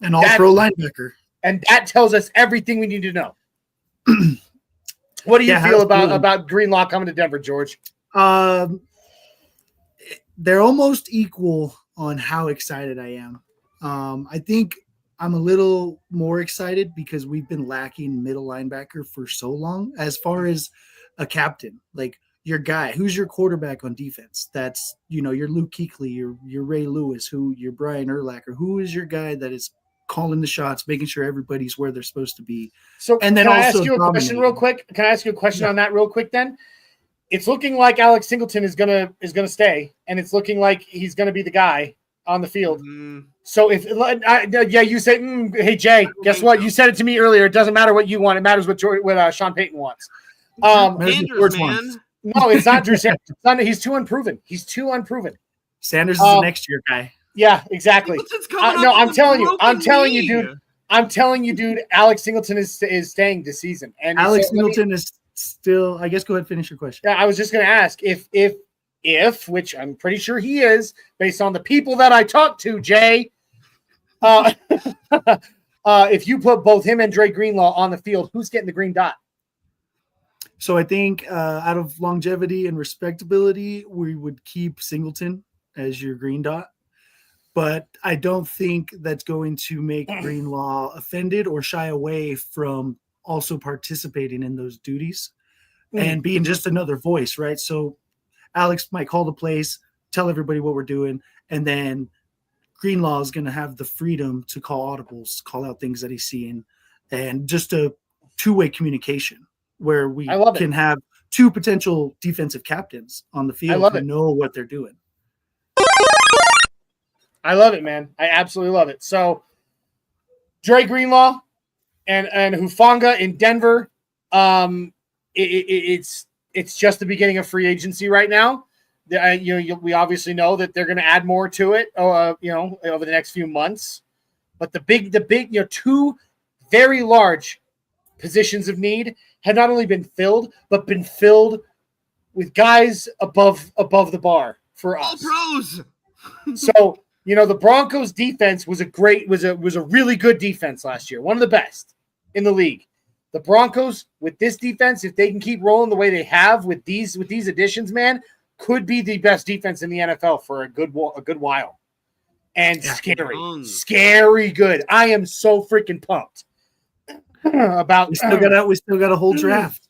[SPEAKER 5] An all-pro linebacker.
[SPEAKER 1] And that tells us everything we need to know. What do you feel about Greenlaw coming to Denver, George?
[SPEAKER 5] They're almost equal on how excited I am. I think I'm a little more excited because we've been lacking middle linebacker for so long. As far as a captain, like your guy, who's your quarterback on defense? That's, your Luke Kuechly, your Ray Lewis, your Brian Urlacher. Who is your guy that is calling the shots, making sure everybody's where they're supposed to be?
[SPEAKER 1] So,
[SPEAKER 5] and then
[SPEAKER 1] can I
[SPEAKER 5] also
[SPEAKER 1] ask you a question real quick? Can I ask you a question on that real quick then? It's looking like Alex Singleton is gonna stay, and it's looking like he's gonna be the guy on the field. So if you say, hey Jay, guess what? You said it to me earlier. It doesn't matter what you want. It matters what Sean Payton wants.
[SPEAKER 6] Sanders, man.
[SPEAKER 1] No, it's not Drew Sanders. He's too unproven.
[SPEAKER 5] Sanders is the next year guy.
[SPEAKER 1] Yeah, exactly. I'm telling you, dude. Alex Singleton is staying this season, and
[SPEAKER 5] Alex Singleton is still. I guess go ahead and finish your question.
[SPEAKER 1] Yeah, I was just going to ask if, which I'm pretty sure he is, based on the people that I talked to, Jay. If you put both him and Dre Greenlaw on the field, who's getting the green dot?
[SPEAKER 5] So I think out of longevity and respectability, we would keep Singleton as your green dot. But I don't think that's going to make Greenlaw offended or shy away from also participating in those duties and being just another voice, right? So Alex might call the plays, tell everybody what we're doing, and then Greenlaw is going to have the freedom to call audibles, call out things that he's seeing, and just a two-way communication where we can have two potential defensive captains on the field who know what they're doing.
[SPEAKER 1] I love it, man. I absolutely love it. So Dre Greenlaw and Hufanga in Denver, it's just the beginning of free agency right now. We obviously know that they're going to add more to it, over the next few months. But the big, two very large positions of need have not only been filled, but been filled with guys above the bar for us.
[SPEAKER 6] All pros.
[SPEAKER 1] So, the Broncos defense was a really good defense last year, one of the best in the league. The Broncos with this defense, if they can keep rolling the way they have with these additions, man, could be the best defense in the NFL for a good while. And scary good. I am so freaking pumped about.
[SPEAKER 5] We still got a whole draft.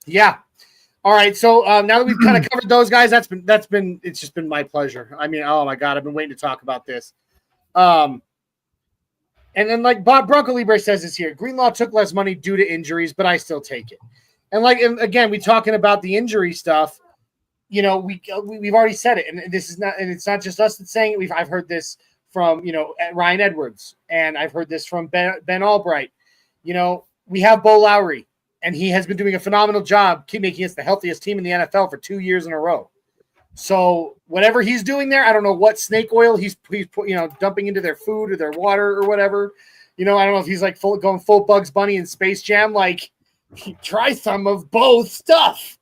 [SPEAKER 1] Yeah. All right. So now that we've kind of covered those guys, it's just been my pleasure. I mean, oh my God, I've been waiting to talk about this. And then like Bronco Libre says this here, Greenlaw took less money due to injuries, but I still take it. And again, we talking about the injury stuff. We've already said it, and it's not just us that's saying it. I've heard this from Ryan Edwards, and I've heard this from Ben Albright. We have Bo Lowry, and he has been doing a phenomenal job, keep making us the healthiest team in the NFL for 2 years in a row. So whatever he's doing there, I don't know what snake oil he's dumping into their food or their water or whatever. I don't know if he's like going full Bugs Bunny and Space Jam. Like, try some of both stuff.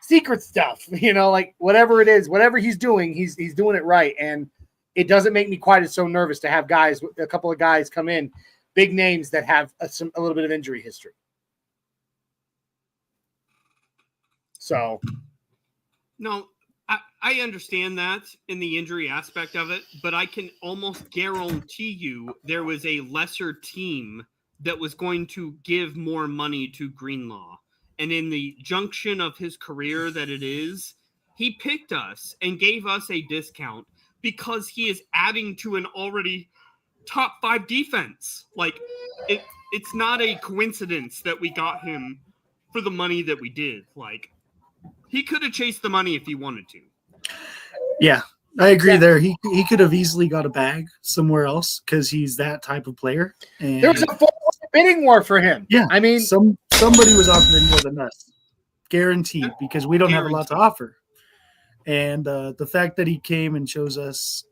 [SPEAKER 1] Secret stuff, like whatever it is, whatever he's doing, he's doing it right. And it doesn't make me quite as so nervous to have a couple of guys come in, big names that have a little bit of injury history. So.
[SPEAKER 6] No,
[SPEAKER 4] I understand that in the injury aspect of it, but I can almost guarantee you there was a lesser team that was going to give more money to Greenlaw. And in the junction of his career that it is, he picked us and gave us a discount because he is adding to an already top 5 defense. Like, it's not a coincidence that we got him for the money that we did. Like, he could have chased the money if he wanted to.
[SPEAKER 5] Yeah, I agree there. He could have easily got a bag somewhere else because he's that type of player. And
[SPEAKER 1] There was a full bidding war for him.
[SPEAKER 5] yeah,
[SPEAKER 1] I mean,
[SPEAKER 5] somebody was offering more than us, guaranteed, because we don't have a lot to offer. And the fact that he came and chose us,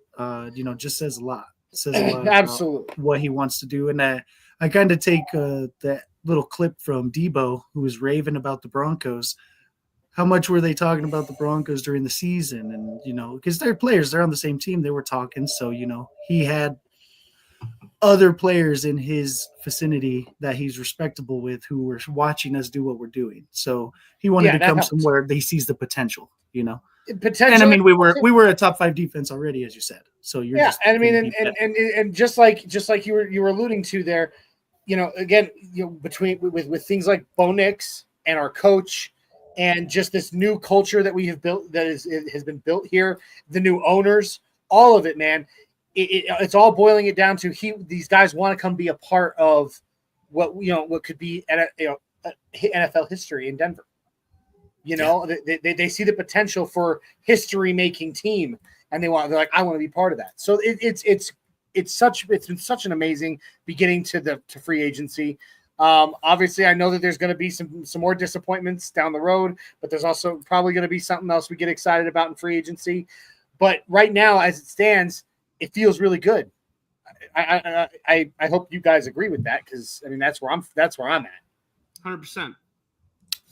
[SPEAKER 5] just says a lot. It says a lot
[SPEAKER 1] absolutely
[SPEAKER 5] about what he wants to do. And I kind of take that little clip from Debo, who was raving about the Broncos. How much were they talking about the Broncos during the season? And, because they're players, they're on the same team. They were talking. So, he had other players in his vicinity that he's respectable with who were watching us do what we're doing. So he wanted to come somewhere he sees the potential,
[SPEAKER 1] Potential.
[SPEAKER 5] And I mean, we were a top 5 defense already, as you said. So you're just
[SPEAKER 1] and I mean, and just like you were alluding to there, again, between with things like Bo Nix and our coach, and just this new culture that we have built that has been built here, the new owners, all of it, man. It's all boiling it down to these guys want to come be a part of what could be NFL history in Denver. They see the potential for history-making team, and they're like, I want to be part of that. So it's been such an amazing beginning to free agency. Obviously, I know that there's going to be some more disappointments down the road, but there's also probably going to be something else we get excited about in free agency. But right now, as it stands, it feels really good. I hope you guys agree with that, because I mean that's where I'm at.
[SPEAKER 4] 100%.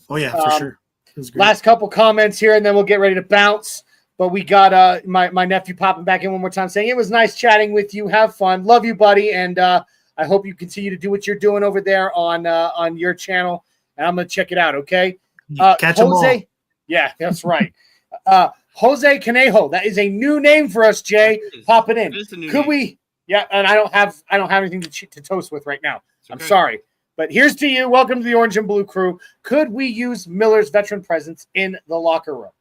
[SPEAKER 5] Oh yeah, for sure.
[SPEAKER 1] Last couple comments here, and then we'll get ready to bounce. But we got my nephew popping back in one more time saying, it was nice chatting with you. Have fun. Love you, buddy. And I hope you continue to do what you're doing over there on your channel. And I'm going to check it out, okay?
[SPEAKER 5] Catch them all.
[SPEAKER 1] Yeah, that's right. Jose Conejo. That is a new name for us, Jay. Pop it in. Could we? Yeah, and I don't have anything to toast with right now. Okay. I'm sorry. But here's to you. Welcome to the Orange and Blue crew. Could we use Miller's veteran presence in the locker room?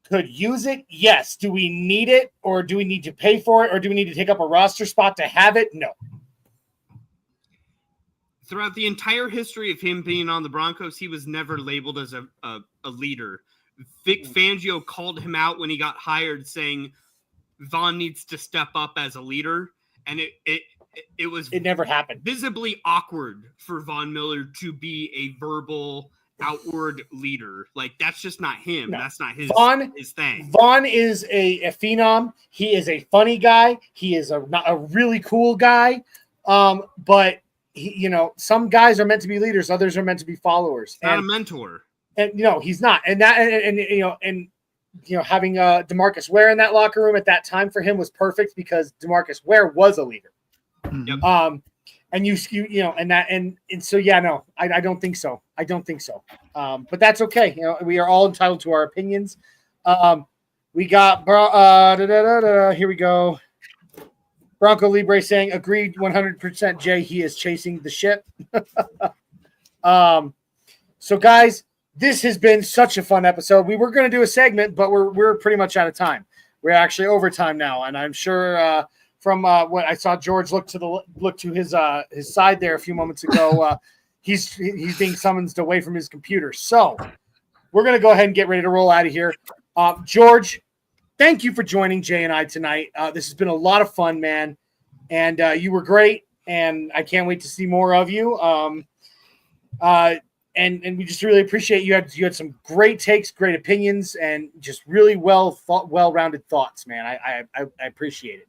[SPEAKER 1] Could use it? Yes. Do we need it, or do we need to pay for it, or do we need to take up a roster spot to have it? No.
[SPEAKER 4] Throughout the entire history of him being on the Broncos, he was never labeled as a leader. Vic Fangio called him out when he got hired, saying Von needs to step up as a leader, and it
[SPEAKER 1] never happened.
[SPEAKER 4] Visibly awkward for Von Miller to be a verbal outward leader. Like, that's just not him. No. That's not his thing.
[SPEAKER 1] Von is a phenom. He is a funny guy. He is a really cool guy. But he, some guys are meant to be leaders. Others are meant to be followers.
[SPEAKER 4] Not a mentor.
[SPEAKER 1] And he's not. And that and having DeMarcus Ware in that locker room at that time for him was perfect, because DeMarcus Ware was a leader.
[SPEAKER 4] Yep.
[SPEAKER 1] And so yeah, no, I don't think so. I don't think so. But that's okay. We are all entitled to our opinions. We got here we go. Bronco Libre saying agreed 100%. Jay, he is chasing the ship. So guys, this has been such a fun episode. We were going to do a segment, but we're pretty much out of time. We're actually over time now, and I'm sure from what I saw George look to his side there a few moments ago, he's being summoned away from his computer. So we're going to go ahead and get ready to roll out of here. George, thank you for joining Jay and I tonight. This has been a lot of fun, man, and you were great, and I can't wait to see more of you. And we just really appreciate you. You had some great takes, great opinions, and just really well-rounded thoughts, man. I appreciate it.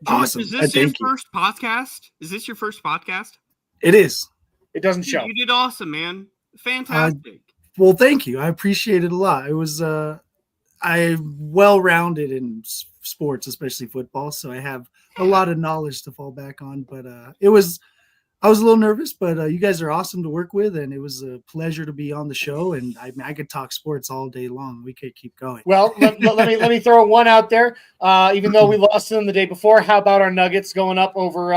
[SPEAKER 5] Awesome.
[SPEAKER 4] Is this your first podcast? Is this your first podcast?
[SPEAKER 5] It is.
[SPEAKER 1] It doesn't show.
[SPEAKER 4] You did awesome, man. Fantastic.
[SPEAKER 5] Well, thank you. I appreciate it a lot. It was I'm well-rounded in sports, especially football, so I have a lot of knowledge to fall back on. But it was I was a little nervous, but you guys are awesome to work with, and it was a pleasure to be on the show. And I could talk sports all day long. We could keep going.
[SPEAKER 1] Well, let me throw one out there. Even though we lost to them the day before, how about our Nuggets going up over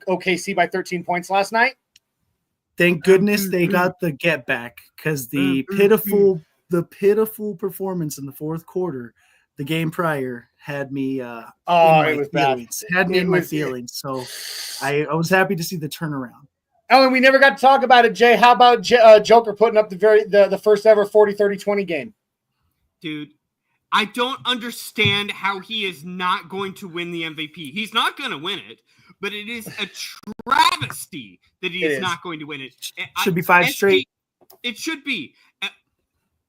[SPEAKER 1] OKC by 13 points last night?
[SPEAKER 5] Thank goodness they got the get back, because the pitiful performance in the fourth quarter, the game prior, had me
[SPEAKER 1] it was bad.
[SPEAKER 5] Had me in my feelings. So I was happy to see the turnaround.
[SPEAKER 1] Oh, and we never got to talk about it, Jay. How about Joker putting up the first ever 40-30-20 game?
[SPEAKER 6] Dude, I don't understand how he is not going to win the MVP. He's not going to win it, but it is a travesty that he is not going to win it.
[SPEAKER 5] Should be 5 straight.
[SPEAKER 6] It should be.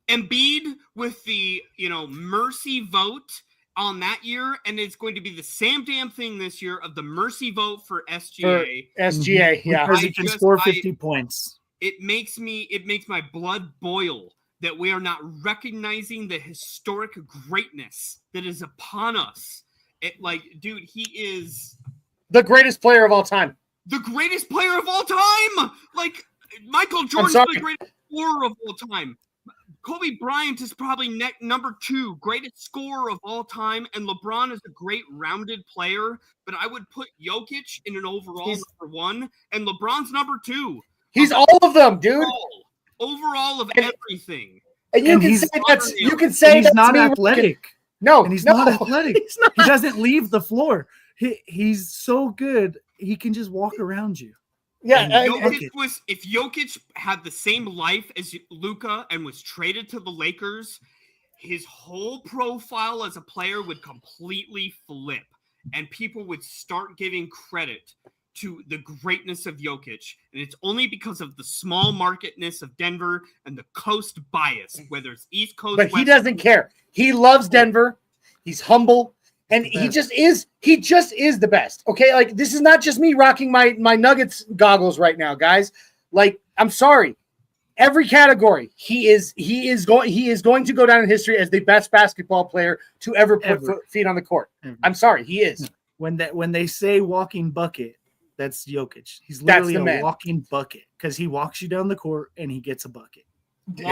[SPEAKER 6] Embiid with the mercy vote on that year, and it's going to be the same damn thing this year of the mercy vote for SGA.
[SPEAKER 1] Yeah,
[SPEAKER 5] because he can score 50 points.
[SPEAKER 6] It makes my blood boil that we are not recognizing the historic greatness that is upon us. Dude, he is
[SPEAKER 1] the greatest player of all time.
[SPEAKER 6] The greatest player of all time. Like Michael Jordan's the greatest scorer of all time. Kobe Bryant is probably number 2, greatest scorer of all time, and LeBron is a great rounded player, but I would put Jokic in an overall number 1, and LeBron's number 2.
[SPEAKER 1] He's all of them, dude.
[SPEAKER 6] Overall of everything.
[SPEAKER 1] And you can say
[SPEAKER 5] he's not athletic.
[SPEAKER 1] No,
[SPEAKER 5] and he's not athletic. He's not. He doesn't leave the floor. He's so good, he can just walk around you.
[SPEAKER 6] Yeah, if Jokic had the same life as Luka and was traded to the Lakers, his whole profile as a player would completely flip, and people would start giving credit to the greatness of Jokic. And it's only because of the small marketness of Denver and the coast bias, whether it's East Coast.
[SPEAKER 1] But he doesn't care. He loves Denver. He's humble. And he just is the best. Okay, like this is not just me rocking my Nuggets goggles right now, guys. Like, I'm sorry. Every category, he is going to go down in history as the best basketball player to ever put feet on the court. I'm sorry, he is.
[SPEAKER 5] When they say walking bucket, that's Jokic. He's literally a walking bucket because he walks you down the court and he gets a bucket. He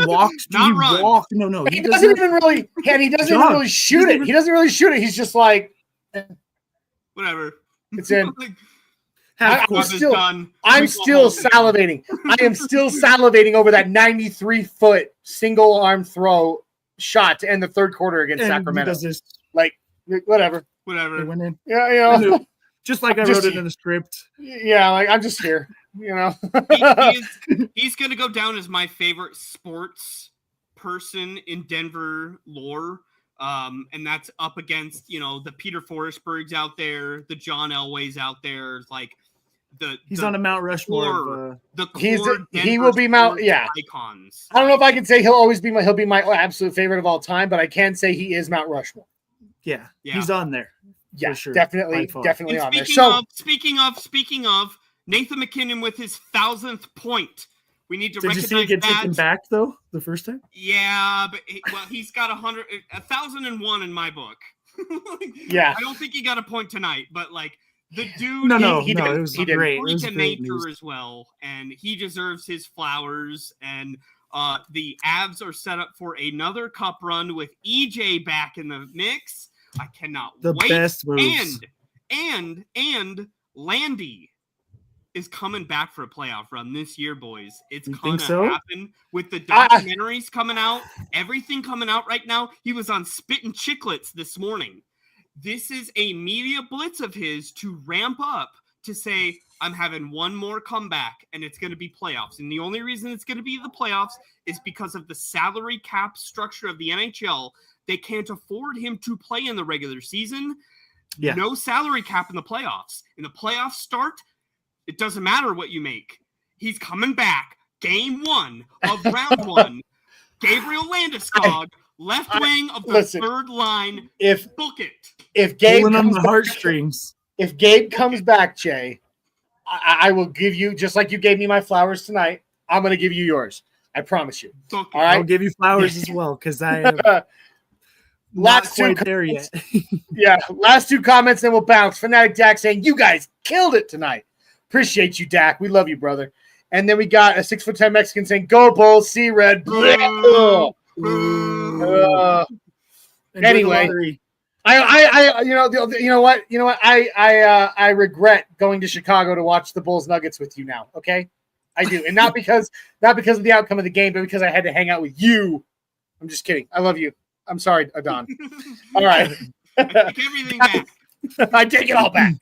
[SPEAKER 5] walks.
[SPEAKER 6] Not run.
[SPEAKER 5] No.
[SPEAKER 1] He doesn't even really. And he doesn't even really shoot it. He doesn't really shoot it. He's just like,
[SPEAKER 6] whatever.
[SPEAKER 1] It's in.
[SPEAKER 6] I'm still
[SPEAKER 1] salivating. I am still salivating over that 93-foot single arm throw shot to end the third quarter against Sacramento. Like, whatever.
[SPEAKER 6] They
[SPEAKER 5] went in.
[SPEAKER 1] Yeah,
[SPEAKER 5] just like I wrote it in the script.
[SPEAKER 1] Yeah, like I'm just here.
[SPEAKER 6] He's going to go down as my favorite sports person in Denver lore. And that's up against, the Peter Forsbergs out there, the John Elways out there. Like
[SPEAKER 5] he's on a Mount Rushmore.
[SPEAKER 1] He will be Mount. Yeah.
[SPEAKER 6] Icons.
[SPEAKER 1] I don't know if I can say he'll be my absolute favorite of all time, but I can say he is Mount Rushmore.
[SPEAKER 5] Yeah. He's on there.
[SPEAKER 1] Yeah,
[SPEAKER 5] sure.
[SPEAKER 1] definitely on there.
[SPEAKER 6] Speaking of Nathan McKinnon with his 1,000th point. We need to recognize that. Did you see it get
[SPEAKER 5] taken back though the first time?
[SPEAKER 6] Yeah, but he's got 1,001 in my book.
[SPEAKER 1] Yeah,
[SPEAKER 6] I don't think he got a point tonight, but like the dude,
[SPEAKER 5] he did. It was great. It was great news
[SPEAKER 6] as well, and he deserves his flowers. And the Avs are set up for another cup run with EJ back in the mix. I cannot wait.
[SPEAKER 5] Best moves.
[SPEAKER 6] And Landy is coming back for a playoff run this year, boys. It's going to happen with the documentaries coming out, everything coming out right now. He was on Spittin' Chicklets this morning. This is a media blitz of his to ramp up to say, I'm having one more comeback, and it's going to be playoffs. And the only reason it's going to be the playoffs is because of the salary cap structure of the NHL. They can't afford him to play in the regular season.
[SPEAKER 5] Yeah.
[SPEAKER 6] No salary cap in the playoffs. In the playoffs start, it doesn't matter what you make. He's coming back. Game 1 of round 1. Gabriel Landeskog, left wing of the third line. Book it.
[SPEAKER 1] If Gabe
[SPEAKER 5] pulling on the
[SPEAKER 1] back,
[SPEAKER 5] heartstrings.
[SPEAKER 1] If Gabe comes back, Jay, I will give you, just like you gave me my flowers tonight, I'm going to give you yours. I promise you.
[SPEAKER 6] Book
[SPEAKER 1] All right?
[SPEAKER 5] I'll give you flowers as well because I have
[SPEAKER 1] last
[SPEAKER 5] not
[SPEAKER 1] two
[SPEAKER 5] quite there yet.
[SPEAKER 1] Yeah, last 2 comments, then we'll bounce. Fanatic Dak saying, you guys killed it tonight. Appreciate you, Dak. We love you, brother. And then we got a 6'10" Mexican saying, "Go Bulls, see red." Anyway, I you know what? I regret going to Chicago to watch the Bulls Nuggets with you now. Okay, I do, and not because of the outcome of the game, but because I had to hang out with you. I'm just kidding. I love you. I'm sorry, Adon. All right,
[SPEAKER 7] I take everything back.
[SPEAKER 1] I take it all back.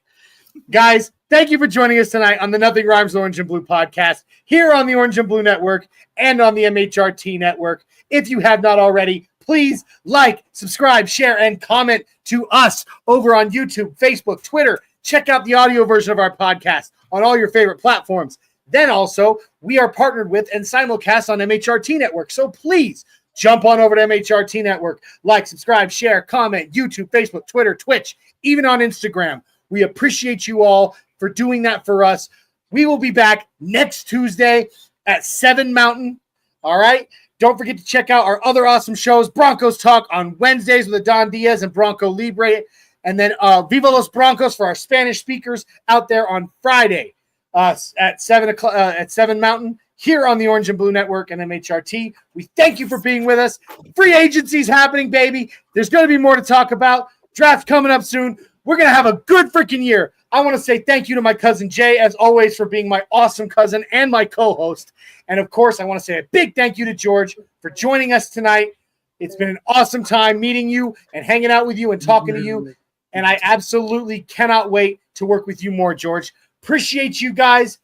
[SPEAKER 1] Guys, thank you for joining us tonight on the Nothing Rhymes Orange and Blue podcast here on the Orange and Blue Network and on the MHRT Network. If you have not already, please like, subscribe, share, and comment to us over on YouTube, Facebook, Twitter. Check out the audio version of our podcast on all your favorite platforms. Then also, we are partnered with and simulcast on MHRT Network. So please jump on over to MHRT Network. Like, subscribe, share, comment, YouTube, Facebook, Twitter, Twitch, even on Instagram. We appreciate you all for doing that for us. We will be back next Tuesday at 7 Mountain. All right. Don't forget to check out our other awesome shows. Broncos Talk on Wednesdays with Adon Diaz and Bronco Libre. And then Viva Los Broncos for our Spanish speakers out there on Friday at 7 Mountain here on the Orange and Blue Network and MHRT. We thank you for being with us. Free agency's happening, baby. There's going to be more to talk about. Draft coming up soon. We're going to have a good freaking year. I want to say thank you to my cousin Jay, as always, for being my awesome cousin and my co-host. And, of course, I want to say a big thank you to George for joining us tonight. It's been an awesome time meeting you and hanging out with you and talking to you. And I absolutely cannot wait to work with you more, George. Appreciate you guys.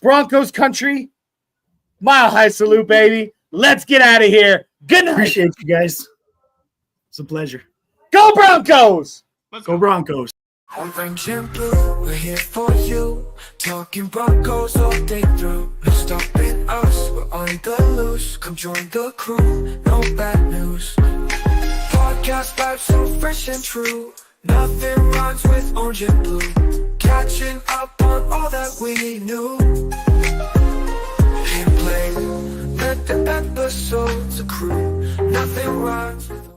[SPEAKER 1] Broncos Country, Mile High Salute, baby. Let's get out of here. Good night.
[SPEAKER 5] Appreciate you guys. It's a pleasure.
[SPEAKER 1] Go Broncos!
[SPEAKER 7] Let's
[SPEAKER 5] Go Broncos.
[SPEAKER 2] Orange and blue, we're here for you. Talking Broncos all day through. No stopping us, we're on the loose. Come join the crew, no bad news. Podcast vibes so fresh and true. Nothing rhymes with orange and blue. Catching up on all that we knew. Hit play, let the episodes accrue. Nothing rhymes with